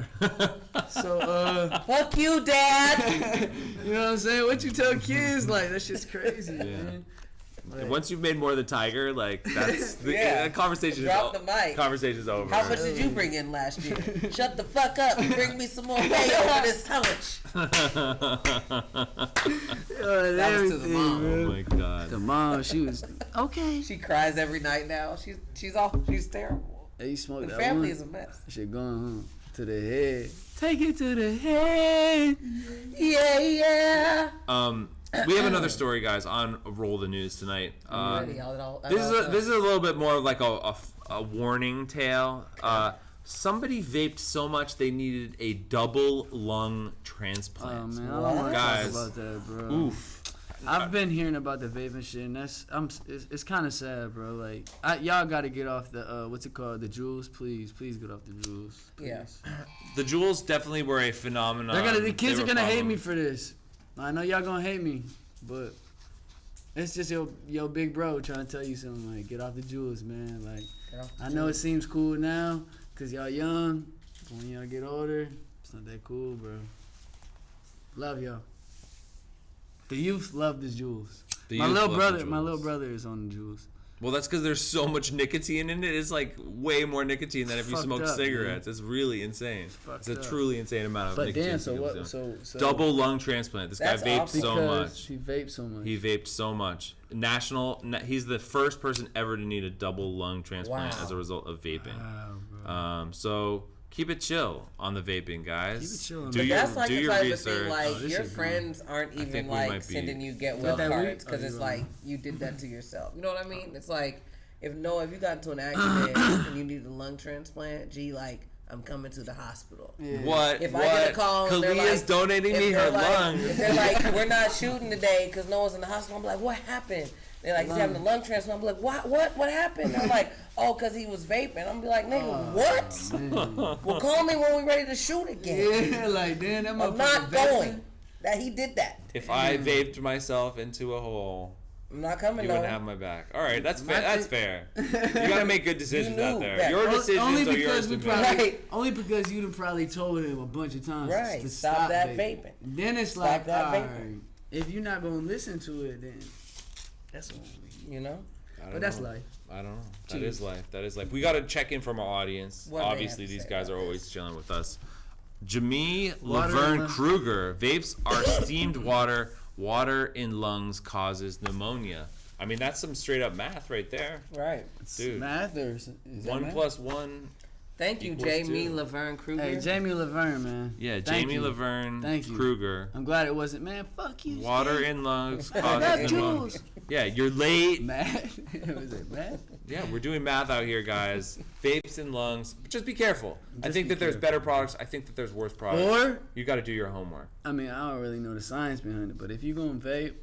Speaker 4: So
Speaker 1: Fuck you, Dad.
Speaker 4: you know what I'm saying? What you tell kids, like, that shit's crazy, man. Like,
Speaker 2: once you've made more than Tiger, like that's the
Speaker 1: Yeah.
Speaker 2: conversation.
Speaker 1: Drop the mic.
Speaker 2: Conversation's over.
Speaker 1: How much did you bring in last year? Shut the fuck up and bring me some more pay over this sandwich. That was to the mom.
Speaker 2: Oh my god.
Speaker 4: the mom, she was okay.
Speaker 1: She cries every night now. She's terrible.
Speaker 4: Hey, you smoked
Speaker 1: The
Speaker 4: that
Speaker 1: family
Speaker 4: one?
Speaker 1: is a mess.
Speaker 4: Shit going to the head. Take it to the head.
Speaker 1: Yeah, yeah.
Speaker 2: We have another story, guys, on Roll the News tonight.
Speaker 1: Ready?
Speaker 2: This is a little bit more of like a warning tale. Somebody vaped so much they needed a double lung
Speaker 4: Oh
Speaker 2: transplant.
Speaker 4: man, I don't want to
Speaker 2: Guys.
Speaker 4: talk about that, bro.
Speaker 2: Oof.
Speaker 4: I've been hearing about the vaping shit, and it's kind of sad, bro. Like, y'all got to get off the what's it called, the Juuls, please get off the Juuls, please.
Speaker 1: Yeah.
Speaker 2: The Juuls definitely were a phenomenon.
Speaker 4: The kids
Speaker 2: They
Speaker 4: are
Speaker 2: were
Speaker 4: gonna hate
Speaker 2: problem.
Speaker 4: me for this. I know y'all gonna hate me, but it's just your big bro trying to tell you something. Like, get off the Juuls, man. Like, I know it seems cool now, cause y'all young, but when y'all get older, it's not that cool, bro. Love y'all. The youth love the Juuls.
Speaker 2: The
Speaker 4: My
Speaker 2: youth
Speaker 4: little
Speaker 2: love the
Speaker 4: brother, my
Speaker 2: Juuls.
Speaker 4: little brother is on the Juuls.
Speaker 2: Well, that's because there's so much nicotine in it. It's like way more nicotine than if you
Speaker 4: Fucked
Speaker 2: smoke
Speaker 4: up,
Speaker 2: cigarettes. It's really insane.
Speaker 4: fucked
Speaker 2: It's a
Speaker 4: up.
Speaker 2: truly insane amount of
Speaker 4: But
Speaker 2: nicotine.
Speaker 4: damn, so
Speaker 2: to
Speaker 4: what?
Speaker 2: consume.
Speaker 4: So
Speaker 2: Double lung transplant. This guy
Speaker 1: That's
Speaker 2: vaped
Speaker 1: awesome.
Speaker 2: so
Speaker 4: because
Speaker 2: much.
Speaker 4: he vaped so much.
Speaker 2: He vaped so much. He's the first person ever to need a double lung transplant
Speaker 1: Wow.
Speaker 2: as a result of vaping.
Speaker 4: Wow, bro.
Speaker 2: So keep it chill on the vaping, guys.
Speaker 4: Keep it chill on
Speaker 2: Do
Speaker 4: the-
Speaker 2: your
Speaker 1: That's like
Speaker 2: do
Speaker 1: the
Speaker 2: your
Speaker 1: type of
Speaker 2: research.
Speaker 1: thing, like,
Speaker 4: this
Speaker 1: your
Speaker 4: shit
Speaker 1: friends aren't
Speaker 2: think
Speaker 1: even,
Speaker 2: we
Speaker 1: like,
Speaker 2: might be-
Speaker 1: sending you get well
Speaker 4: that
Speaker 1: cards,
Speaker 4: week?
Speaker 1: because
Speaker 4: Oh,
Speaker 1: it's
Speaker 4: you
Speaker 1: like, you did that to yourself. You know what I mean? It's like, if you got into an accident and you need a lung transplant, like, I'm coming to the hospital.
Speaker 2: What?
Speaker 1: If
Speaker 2: what?
Speaker 1: I get a call and they're
Speaker 2: Kalia's
Speaker 1: like,
Speaker 2: donating
Speaker 1: if
Speaker 2: me her
Speaker 1: they're like-
Speaker 2: lung.
Speaker 1: If they're like, we're not shooting today because no one's in the hospital, I'm like, what happened? They're like, he's having a lung transplant. I'm like, what happened? They're like, oh, because he was vaping. I'm be like, nigga, what? Well, call me when we're ready to shoot again.
Speaker 4: Yeah, like, damn, that
Speaker 1: I'm
Speaker 4: motherfucker
Speaker 1: not
Speaker 4: vaping.
Speaker 1: going. That he did that.
Speaker 2: If I vaped myself into a hole,
Speaker 1: I'm not coming
Speaker 2: you
Speaker 1: though.
Speaker 2: wouldn't have my back. All right, that's fair.
Speaker 4: My
Speaker 2: That's
Speaker 4: thing-
Speaker 2: fair. You gotta make good decisions
Speaker 1: knew
Speaker 2: out there.
Speaker 1: that.
Speaker 2: Your decisions
Speaker 4: Only
Speaker 2: are yours
Speaker 4: because
Speaker 2: to
Speaker 4: we
Speaker 2: make.
Speaker 4: probably,
Speaker 1: Right.
Speaker 4: only because you done probably told him a bunch of times
Speaker 1: Right,
Speaker 4: to
Speaker 1: stop that vaping.
Speaker 4: Then it's
Speaker 1: Stop
Speaker 4: like,
Speaker 1: that
Speaker 4: all
Speaker 1: vaping.
Speaker 4: right, if you're not gonna listen to it, then that's on me.
Speaker 1: You know?
Speaker 2: I don't
Speaker 4: But that's
Speaker 2: know.
Speaker 4: life.
Speaker 2: I don't know. That
Speaker 4: Cheers.
Speaker 2: is life. That is life. We got to check in from our audience.
Speaker 1: What do they
Speaker 2: Obviously,
Speaker 1: have to
Speaker 2: these
Speaker 1: say
Speaker 2: guys are
Speaker 1: about
Speaker 2: always
Speaker 1: this?
Speaker 2: chilling with us. Jamie
Speaker 4: Water
Speaker 2: Laverne
Speaker 4: in
Speaker 2: Kruger. Vapes are steamed water. Water in lungs causes pneumonia. I mean, that's some straight up math right there.
Speaker 1: Right.
Speaker 2: Dude.
Speaker 4: Math or is that
Speaker 2: 1
Speaker 4: math?
Speaker 2: + 1.
Speaker 1: Thank you,
Speaker 2: Equals
Speaker 1: Jamie
Speaker 2: 2.
Speaker 1: Laverne Kruger.
Speaker 4: Hey, Jamie Laverne, man.
Speaker 2: Yeah,
Speaker 4: Thank
Speaker 2: Jamie
Speaker 4: you.
Speaker 2: Laverne
Speaker 4: Thank you.
Speaker 2: Kruger.
Speaker 4: I'm glad it wasn't, man. Fuck you.
Speaker 2: Water
Speaker 4: Steve.
Speaker 2: in lungs
Speaker 4: I
Speaker 2: causes
Speaker 4: got
Speaker 2: pneumonia.
Speaker 4: Jules.
Speaker 2: Yeah, you're late.
Speaker 4: Math? Was it math?
Speaker 2: Yeah, we're doing math out here, guys. Vapes in lungs. Just be careful. I
Speaker 4: Just
Speaker 2: think
Speaker 4: be
Speaker 2: that there's
Speaker 4: careful.
Speaker 2: better products. I think that there's worse products.
Speaker 4: Or,
Speaker 2: You got to do your homework.
Speaker 4: I mean, I don't really know the science behind it, but if you gonna vape,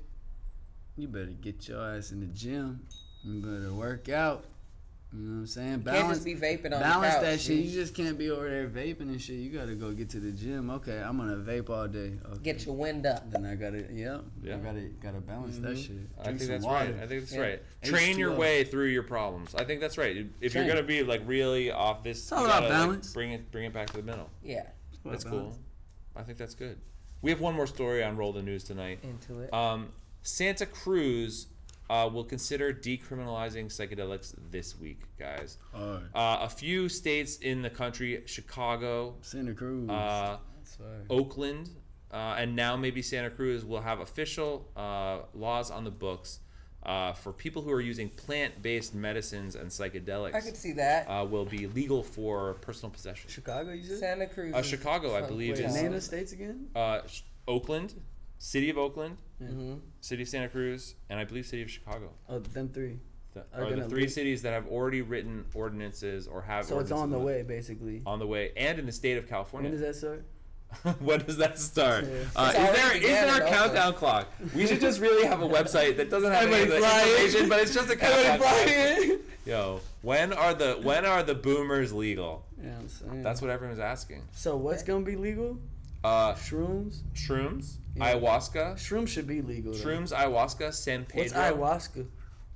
Speaker 4: you better get your ass in the gym. You better work out. You know what I'm saying?
Speaker 1: Can't
Speaker 4: Balance,
Speaker 1: just be vaping on
Speaker 4: balance
Speaker 1: the couch.
Speaker 4: that shit.
Speaker 1: G.
Speaker 4: You just can't be over there vaping and shit. You gotta go get to the gym. Okay, I'm gonna vape all day. Okay.
Speaker 1: Get your wind up.
Speaker 4: Then I gotta,
Speaker 2: Yeah.
Speaker 4: I gotta balance that shit.
Speaker 2: I
Speaker 4: Drink
Speaker 2: think
Speaker 4: some
Speaker 2: that's
Speaker 4: water.
Speaker 2: right. I think that's
Speaker 1: Yeah.
Speaker 2: right. Train your
Speaker 4: H2O.
Speaker 2: way through your problems. I think that's right. If you're
Speaker 4: Train.
Speaker 2: gonna be like really off this,
Speaker 4: It's all
Speaker 2: you
Speaker 4: about
Speaker 2: gotta, like,
Speaker 4: balance.
Speaker 2: bring it back to the middle.
Speaker 1: Yeah.
Speaker 4: What
Speaker 2: That's
Speaker 4: balance?
Speaker 2: cool. I think that's good. We have one more story on Roll the News tonight.
Speaker 1: Into it.
Speaker 2: Santa Cruz will consider decriminalizing psychedelics this week, guys. A few states in the country, Chicago,
Speaker 4: Santa Cruz,
Speaker 2: Oakland, and now maybe Santa Cruz will have official laws on the books for people who are using plant-based medicines and psychedelics.
Speaker 1: I could see that.
Speaker 2: Will be legal for personal possession.
Speaker 4: Chicago, you said?
Speaker 1: Santa Cruz.
Speaker 2: Chicago, I believe,
Speaker 4: Wait,
Speaker 2: is
Speaker 4: name the states again?
Speaker 2: Oakland, City of Oakland,
Speaker 1: Mm-hmm.
Speaker 2: City of Santa Cruz, and I believe City of Chicago.
Speaker 4: Oh, them three.
Speaker 2: Are the three cities that have already written ordinances or have.
Speaker 4: So it's on the way, basically.
Speaker 2: On the way, and in the state of California.
Speaker 4: When does that start?
Speaker 2: When does that start?
Speaker 4: Yeah.
Speaker 2: Is there a countdown clock? We should just really have a website that doesn't have any of the information, but it's just a countdown clock. Yo, when are the boomers legal?
Speaker 4: Yeah, I'm saying.
Speaker 2: That's what everyone's asking.
Speaker 4: So what's gonna be legal? Shrooms.
Speaker 2: Yeah. Ayahuasca.
Speaker 4: Shrooms should be legal. Though.
Speaker 2: Shrooms, ayahuasca, San Pedro.
Speaker 4: What's ayahuasca?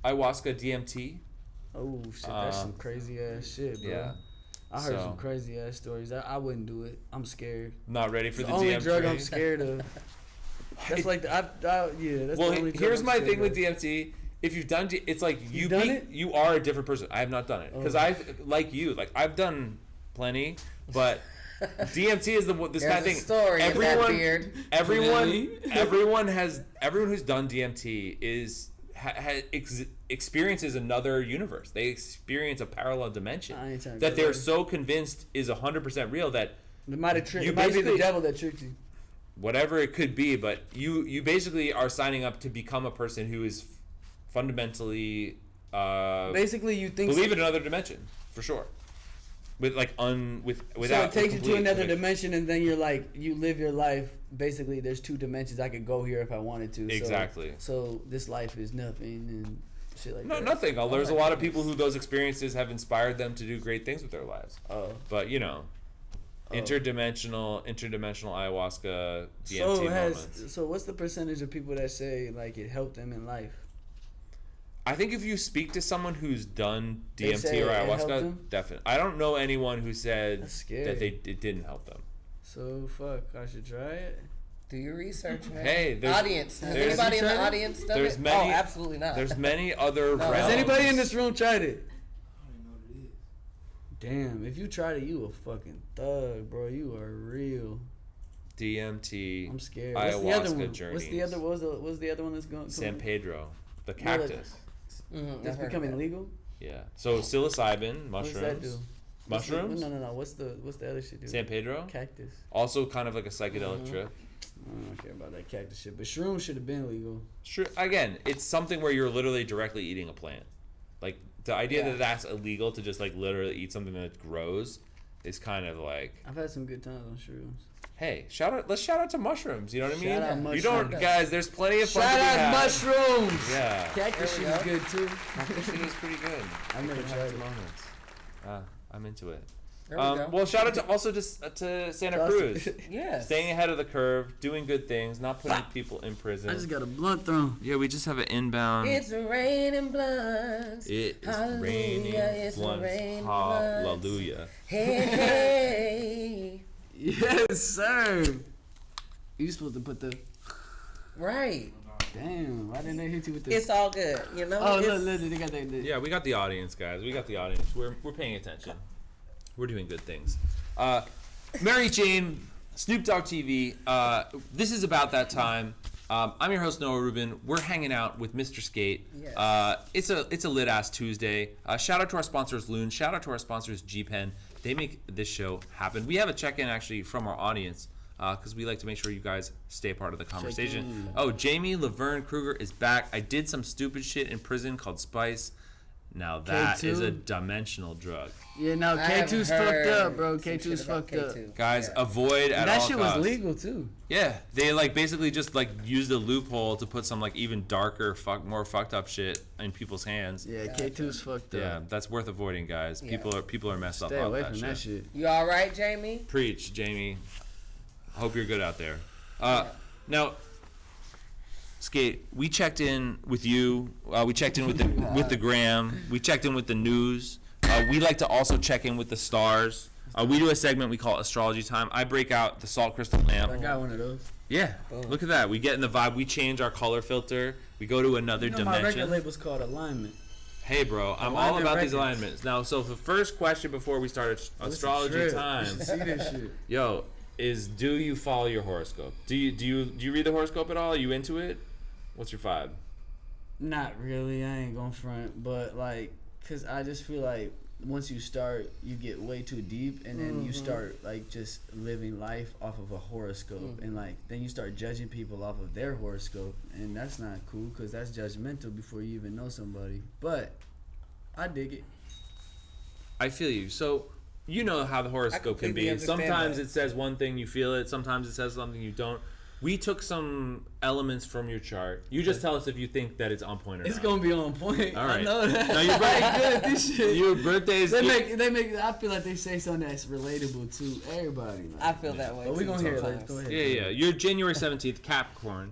Speaker 2: Ayahuasca, DMT.
Speaker 4: Oh shit, that's some crazy ass shit, bro.
Speaker 2: Yeah.
Speaker 4: I heard some crazy ass stories. I wouldn't do it. I'm scared.
Speaker 2: Not ready for
Speaker 4: it's
Speaker 2: the
Speaker 4: only
Speaker 2: DMT.
Speaker 4: drug I'm scared of. That's that's
Speaker 2: well,
Speaker 4: the only drug
Speaker 2: here's
Speaker 4: I'm
Speaker 2: my
Speaker 4: scared
Speaker 2: thing
Speaker 4: of.
Speaker 2: with DMT. If you've done, it's like
Speaker 4: You've done it?
Speaker 2: You are a different person. I have not done it because I've done plenty, but DMT is this kind of thing.
Speaker 1: Story
Speaker 2: everyone who's done DMT experiences another universe. They experience a parallel dimension that they're so convinced is 100% real that
Speaker 4: it might have tricked. It might be the devil that tricked you.
Speaker 2: Whatever it could be, but you basically are signing up to become a person who is fundamentally
Speaker 4: basically you think
Speaker 2: believe in another dimension for sure. Without
Speaker 4: so it takes you to another dimension, and then you're like you live your life. Basically, there's two dimensions. I could go here if I wanted to.
Speaker 2: Exactly.
Speaker 4: So this life is nothing and shit like that.
Speaker 2: No, nothing. There's a lot of people who those experiences have inspired them to do great things with their lives.
Speaker 4: Oh.
Speaker 2: But interdimensional ayahuasca DMT moments.
Speaker 4: So what's the percentage of people that say like it helped them in life?
Speaker 2: I think if you speak to someone who's done DMT or ayahuasca, definitely. I don't know anyone who said that it didn't help them.
Speaker 4: So fuck, I should try it.
Speaker 1: Do your research, man.
Speaker 2: Hey,
Speaker 1: audience. Has anybody in the audience done it?
Speaker 2: Many,
Speaker 1: absolutely not.
Speaker 2: There's many other realms.
Speaker 4: Has anybody in this room tried it?
Speaker 3: I don't even know what it is.
Speaker 4: Damn, if you tried it, you a fucking thug, bro. You are real.
Speaker 2: DMT.
Speaker 4: I'm scared.
Speaker 2: Ayahuasca
Speaker 4: What's the other one?
Speaker 2: journeys.
Speaker 4: What's the other one that's going?
Speaker 2: San Pedro, the cactus.
Speaker 4: That's becoming legal.
Speaker 2: Yeah. So psilocybin, mushrooms.
Speaker 4: What does that do?
Speaker 2: Mushrooms?
Speaker 4: No. What's the other shit do?
Speaker 2: San Pedro?
Speaker 4: Cactus.
Speaker 2: Also kind of like a psychedelic trip.
Speaker 4: I don't care about that cactus shit, but shrooms should have been legal.
Speaker 2: Sure. Again, it's something where you're literally directly eating a plant. Like the idea that that's illegal to just like literally eat something that grows is kind of like.
Speaker 4: I've had some good times on shrooms.
Speaker 2: Hey, let's shout out to mushrooms. You know what I mean?
Speaker 4: Shout out mushrooms.
Speaker 2: You don't, guys. There's plenty of fun.
Speaker 4: Shout
Speaker 2: to be
Speaker 4: out
Speaker 2: had.
Speaker 4: mushrooms.
Speaker 2: Yeah.
Speaker 4: Cactus shit is good too.
Speaker 2: Cactus shit is pretty good.
Speaker 4: I've never tried it.
Speaker 2: Moments. I'm into it.
Speaker 1: There we go.
Speaker 2: Well, shout out to Santa Cruz.
Speaker 1: Yes.
Speaker 2: Staying ahead of the curve, doing good things, not putting people in prison.
Speaker 4: I just got a blunt thrown.
Speaker 2: Yeah, we just have an inbound.
Speaker 1: It's raining blunts.
Speaker 2: It is
Speaker 1: Hallelujah,
Speaker 2: raining
Speaker 1: it's
Speaker 2: blunts.
Speaker 1: raining
Speaker 2: Hallelujah.
Speaker 1: Hey.
Speaker 4: Yes, sir. You supposed to put the.
Speaker 1: Right.
Speaker 4: Damn, why didn't they hit you with the?
Speaker 1: It's all good, you know.
Speaker 4: Oh, look, they got that.
Speaker 2: Yeah, we got the audience, guys. We got the audience. We're paying attention. We're doing good things. Mary Jane, Snoop Dogg TV. This is about that time. I'm your host Noah Rubin. We're hanging out with Mr. Skate.
Speaker 1: Yes.
Speaker 2: It's a lit ass Tuesday. Shout out to our sponsors Loon. Shout out to our sponsors G Pen. They make this show happen. We have a check-in actually from our audience because we like to make sure you guys stay part of the conversation. Oh, Jamie Laverne Kruger is back. I did some stupid shit in prison called Spice. Now that
Speaker 4: K2?
Speaker 2: is a dimensional drug.
Speaker 4: Yeah, no, K2's fucked up, bro. K2's fucked up.
Speaker 2: Guys, avoid at all
Speaker 4: that
Speaker 2: costs.
Speaker 4: shit was legal too.
Speaker 2: Yeah, they like basically just like used a loophole to put some like even darker, more fucked up shit in people's hands.
Speaker 4: Yeah, K2's fucked up.
Speaker 2: Yeah, that's worth avoiding, guys.
Speaker 1: Yeah.
Speaker 2: People are messed
Speaker 4: Stay
Speaker 2: up
Speaker 4: away
Speaker 2: off
Speaker 4: from that shit.
Speaker 1: You all right, Jamie?
Speaker 2: Preach, Jamie. Hope you're good out there. Now, Skate, we checked in with you. We checked in with the gram. We checked in with the news. We like to also check in with the stars. We do a segment we call Astrology Time. I break out the salt crystal lamp.
Speaker 4: I got one of those.
Speaker 2: Yeah, look at that. We get in the vibe. We change our color filter. We go to another
Speaker 4: My record
Speaker 2: dimension.
Speaker 4: label's called Alignment.
Speaker 2: Hey, bro, I'm all about these alignments. Now, so the first question before we start astrology time,
Speaker 4: See this shit.
Speaker 2: yo, is do you follow your horoscope? Do you read the horoscope at all? Are you into it? What's your vibe?
Speaker 4: Not really. I ain't gonna front, but like, cause I just feel like once you start, you get way too deep, and then you start like just living life off of a horoscope, and like then you start judging people off of their horoscope, and that's not cool, cause that's judgmental before you even know somebody. But I dig it.
Speaker 2: I feel you. So you know how the horoscope can be. Sometimes it says one thing, you feel it. Sometimes it says something you don't. We took some elements from your chart. You just tell us if you think that it's on point or not.
Speaker 4: It's gonna be on point.
Speaker 2: All right.
Speaker 4: I know that.
Speaker 2: Now your birthday,
Speaker 4: good at this shit.
Speaker 2: Your birthday's.
Speaker 4: They make. I feel like they say something that's relatable to everybody. Like,
Speaker 1: I feel that way.
Speaker 4: but we gonna hear it later.
Speaker 1: sometimes.
Speaker 4: Go ahead.
Speaker 2: Yeah. You're January 17th, Capricorn.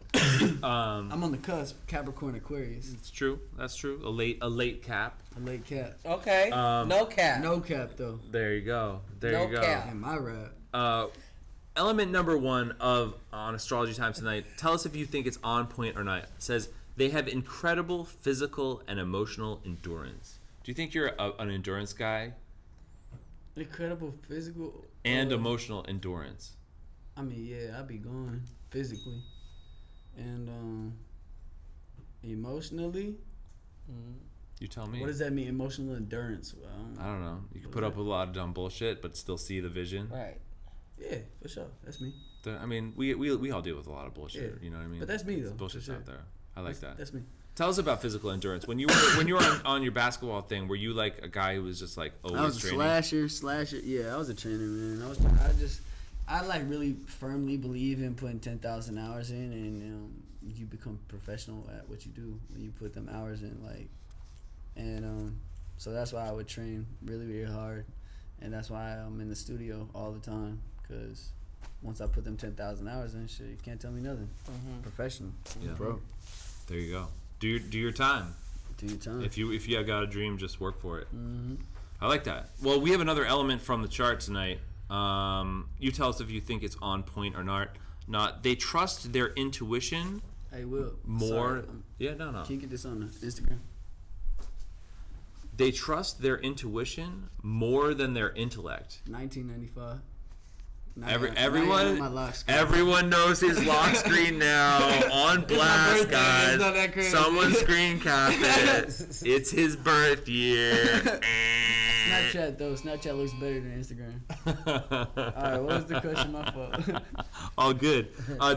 Speaker 4: I'm on the cusp. Capricorn, Aquarius.
Speaker 2: It's true. That's true. A late cap.
Speaker 4: A late cap.
Speaker 1: Okay. No cap.
Speaker 4: No cap though.
Speaker 2: There you go. There
Speaker 1: No
Speaker 2: you go.
Speaker 1: cap.
Speaker 4: And my rap.
Speaker 2: Element number 1 on Astrology Time Tonight. Tell us if you think it's on point or not. It says they have incredible physical and emotional endurance. Do you think you're an endurance guy?
Speaker 4: Incredible physical
Speaker 2: And emotional endurance.
Speaker 4: I mean, yeah, I be going physically, and emotionally.
Speaker 2: You tell me.
Speaker 4: What does that mean? Emotional endurance. Well,
Speaker 2: I don't know. You can put up with a lot of dumb bullshit, but still see the vision.
Speaker 1: Right.
Speaker 4: Yeah, for sure. That's me.
Speaker 2: I mean, we all deal with a lot of bullshit.
Speaker 4: Yeah.
Speaker 2: You know what I mean?
Speaker 4: But that's me, though,
Speaker 2: Bullshit's
Speaker 4: for sure.
Speaker 2: out there. I like that.
Speaker 4: That's me.
Speaker 2: Tell us about physical endurance. When you were on your basketball thing, were you like a guy who was just like always
Speaker 4: I was
Speaker 2: training?
Speaker 4: a slasher. Yeah, I was a trainer, man. I like really firmly believe in putting 10,000 hours in, and you become professional at what you do when you put them hours in. Like, and so that's why I would train really, really hard, and that's why I'm in the studio all the time. Cause once I put them 10,000 hours in, shit, you can't tell me nothing. Professional, bro.
Speaker 2: There you go. Do your time.
Speaker 4: Do your time.
Speaker 2: If you have got a dream, just work for it. I like that. Well, we have another element from the chart tonight. You tell us if you think it's on point or not. They trust their intuition.
Speaker 4: Hey, Will.
Speaker 2: More.
Speaker 4: Sorry,
Speaker 2: No.
Speaker 4: Can you get this on the Instagram?
Speaker 2: They trust their intuition more than their intellect.
Speaker 4: 1995.
Speaker 2: Everyone knows his lock screen now on blast, guys. Someone screen cap it. It's his birth year.
Speaker 4: Snapchat though. Snapchat looks better than Instagram. All right, what was the question? My fault.
Speaker 2: All good.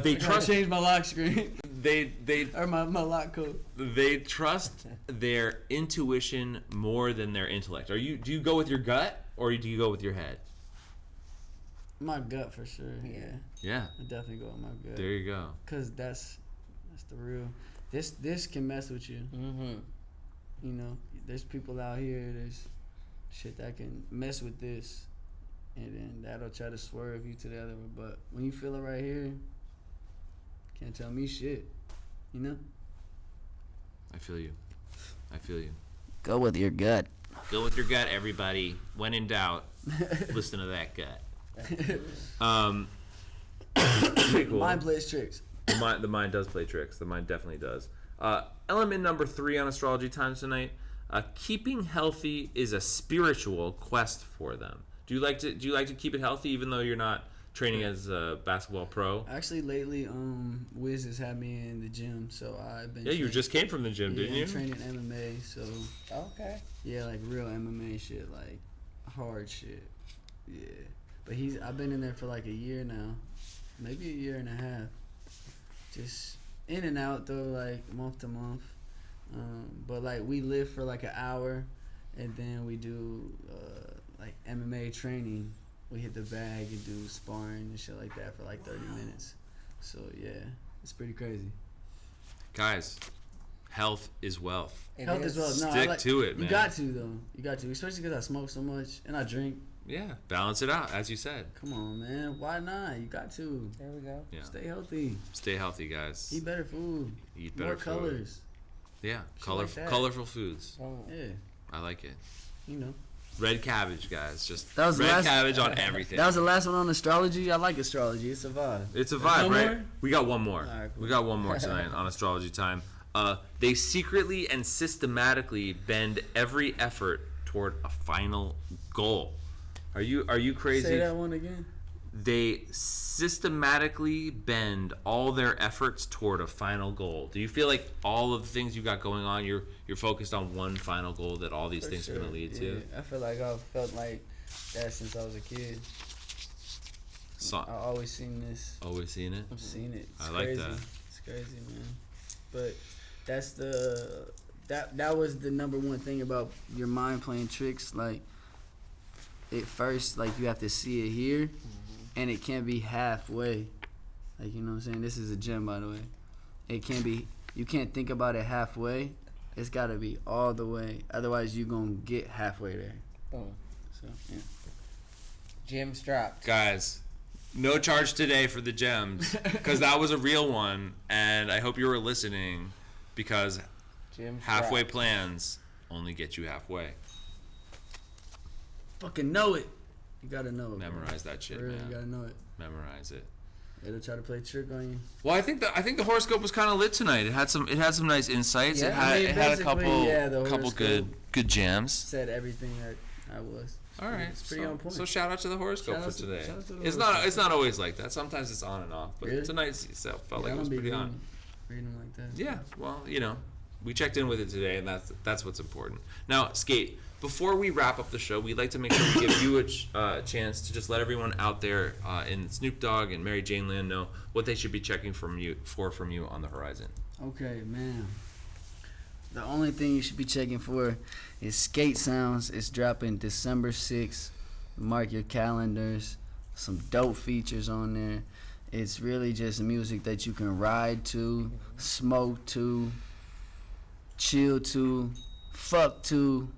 Speaker 2: They
Speaker 4: I
Speaker 2: trust.
Speaker 4: changed my lock screen.
Speaker 2: They
Speaker 4: or my lock code.
Speaker 2: They trust their intuition more than their intellect. Do you go with your gut or do you go with your head?
Speaker 4: My gut for sure. Yeah. I definitely go with my gut.
Speaker 2: There you go.
Speaker 4: Cause that's the real. This can mess with you. You know, there's people out here. There's shit that can mess with this, and then that'll try to swerve you to the other one. But when you feel it right here, can't tell me shit. You know.
Speaker 2: I feel you.
Speaker 4: Go with your gut.
Speaker 2: Go with your gut, everybody. When in doubt, listen to that gut. Pretty cool.
Speaker 4: Mind plays tricks.
Speaker 2: The mind does play tricks. The mind definitely does. Element number 3 on Astrology Times tonight. Keeping healthy is a spiritual quest for them. Do you like to keep it healthy even though you're not training as a basketball pro?
Speaker 4: Actually, lately, Wiz has had me in the gym, so I've been.
Speaker 2: Yeah, you just came from the gym, didn't you?
Speaker 4: I'm training MMA, so.
Speaker 1: Okay.
Speaker 4: Yeah, like real MMA shit, like hard shit. Yeah, but I've been in there for like a year now, maybe a year and a half. Just in and out though, like month to month. But like we live for like an hour, and then we do like MMA training. We hit the bag and do sparring and shit like that for like 30 minutes. So yeah, it's pretty crazy.
Speaker 2: Guys, health is wealth.
Speaker 4: Health is wealth. No,
Speaker 2: Stick to it, man.
Speaker 4: You got to though. You got to, especially because I smoke so much and I drink.
Speaker 2: Yeah, balance it out, as you said.
Speaker 4: Come on, man. Why not? You got to.
Speaker 1: There we go.
Speaker 2: Yeah.
Speaker 4: Stay healthy.
Speaker 2: Stay healthy, guys.
Speaker 4: Eat better food.
Speaker 2: Eat better
Speaker 4: More
Speaker 2: food.
Speaker 4: colors.
Speaker 2: Yeah,
Speaker 4: Shit like that.
Speaker 2: colorful foods.
Speaker 1: Oh.
Speaker 4: Yeah.
Speaker 2: I like it.
Speaker 4: You know.
Speaker 2: Red cabbage, guys. Just
Speaker 4: That was the
Speaker 2: red
Speaker 4: last-
Speaker 2: cabbage on everything.
Speaker 4: That was the last one on astrology. I like astrology. It's a vibe.
Speaker 2: It's a vibe,
Speaker 4: no
Speaker 2: right?
Speaker 4: more?
Speaker 2: We got one more.
Speaker 4: Alright, cool.
Speaker 2: We got one more tonight on astrology time. They secretly and systematically bend every effort toward a final goal. Are you crazy?
Speaker 4: Say that one again.
Speaker 2: They systematically bend all their efforts toward a final goal. Do you feel like all of the things you got going on, you're focused on one final goal that all these
Speaker 4: For
Speaker 2: things are
Speaker 4: sure,
Speaker 2: going to lead
Speaker 4: yeah.
Speaker 2: to?
Speaker 4: I feel like I've felt like that since I was a kid.
Speaker 2: So,
Speaker 4: I always seen this.
Speaker 2: always seen it.
Speaker 4: I've seen it. It's
Speaker 2: I like
Speaker 4: crazy.
Speaker 2: that.
Speaker 4: It's crazy, man. But that's that was the number one thing about your mind playing tricks. Like, at first, like, you have to see it here, and it can't be halfway. Like, you know what I'm saying? This is a gem, by the way. It can't be. You can't think about it halfway. It's got to be all the way. Otherwise, you're gonna get halfway there.
Speaker 1: Boom.
Speaker 4: So yeah.
Speaker 1: Gems dropped.
Speaker 2: Guys, no charge today for the gems because that was a real one, and I hope you were listening because
Speaker 1: Gems
Speaker 2: halfway
Speaker 1: dropped.
Speaker 2: plans only get you halfway.
Speaker 4: Fucking know it. You gotta know it.
Speaker 2: Memorize that shit,
Speaker 4: Bro.
Speaker 2: man.
Speaker 4: You gotta know it.
Speaker 2: Memorize it.
Speaker 4: It'll try to play trick on you.
Speaker 2: Well, I think the horoscope was kind of lit tonight. It had some nice insights.
Speaker 1: Yeah,
Speaker 2: it had,
Speaker 4: I mean,
Speaker 2: it had a
Speaker 4: basically, yeah, the
Speaker 2: couple
Speaker 4: horoscope
Speaker 2: good jams.
Speaker 4: Said everything that I was.
Speaker 2: All right,
Speaker 4: It's pretty on point.
Speaker 2: So shout out to the horoscope
Speaker 4: Shout
Speaker 2: for
Speaker 4: out to-
Speaker 2: today.
Speaker 4: shout out to the
Speaker 2: It's not always like that. Sometimes it's on and off, but
Speaker 4: Really?
Speaker 2: tonight felt
Speaker 4: Yeah,
Speaker 2: like
Speaker 4: I
Speaker 2: it was
Speaker 4: don't be
Speaker 2: pretty on.
Speaker 4: reading them like that.
Speaker 2: Yeah, well, we checked in with it today, and that's what's important. Now, Skate, before we wrap up the show, we'd like to make sure we give you a chance to just let everyone out there in Snoop Dogg and Mary Jane Land know what they should be checking from you on the horizon.
Speaker 4: Okay, man. The only thing you should be checking for is Skate Sounds. It's dropping December 6th. Mark your calendars. Some dope features on there. It's really just music that you can ride to, smoke to, chill to, fuck to.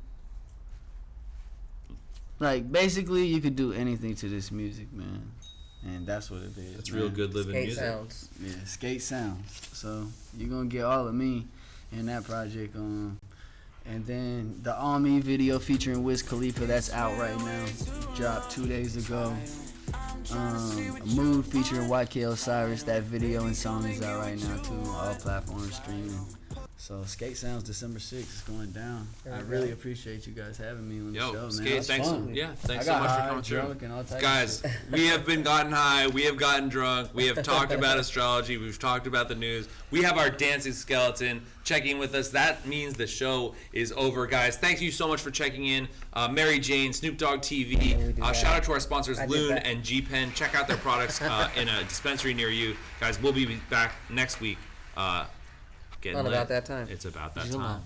Speaker 4: Like, basically, you could do anything to this music, man. And that's what it is.
Speaker 2: It's
Speaker 4: man.
Speaker 2: real good living
Speaker 1: Skate
Speaker 2: music.
Speaker 1: sounds.
Speaker 4: Yeah, Skate Sounds. So you're gonna get all of me in that project. And then the All Me video featuring Wiz Khalifa, that's out right now. Dropped 2 days ago. Mood featuring YK Osiris, that video and song is out right now too. All platforms streaming. So Skate Sounds December 6th is going down. I really appreciate you guys having me on the show, man.
Speaker 2: Skate,
Speaker 4: That's
Speaker 2: thanks.
Speaker 4: fun.
Speaker 2: Thanks
Speaker 4: I
Speaker 2: so
Speaker 4: got
Speaker 2: much for
Speaker 4: high,
Speaker 2: coming
Speaker 4: drunk,
Speaker 2: through.
Speaker 4: and all types of
Speaker 2: Guys,
Speaker 4: shit.
Speaker 2: we have been gotten high, we have gotten drunk, we have talked about astrology, we've talked about the news, we have our dancing skeleton checking with us. That means the show is over, guys. Thank you so much for checking in. Mary Jane, Snoop Dogg TV. Shout out to our sponsors, Loon and G-Pen. Check out their products in a dispensary near you. Guys, we'll be back next week.
Speaker 1: Not about that time.
Speaker 2: It's about that time.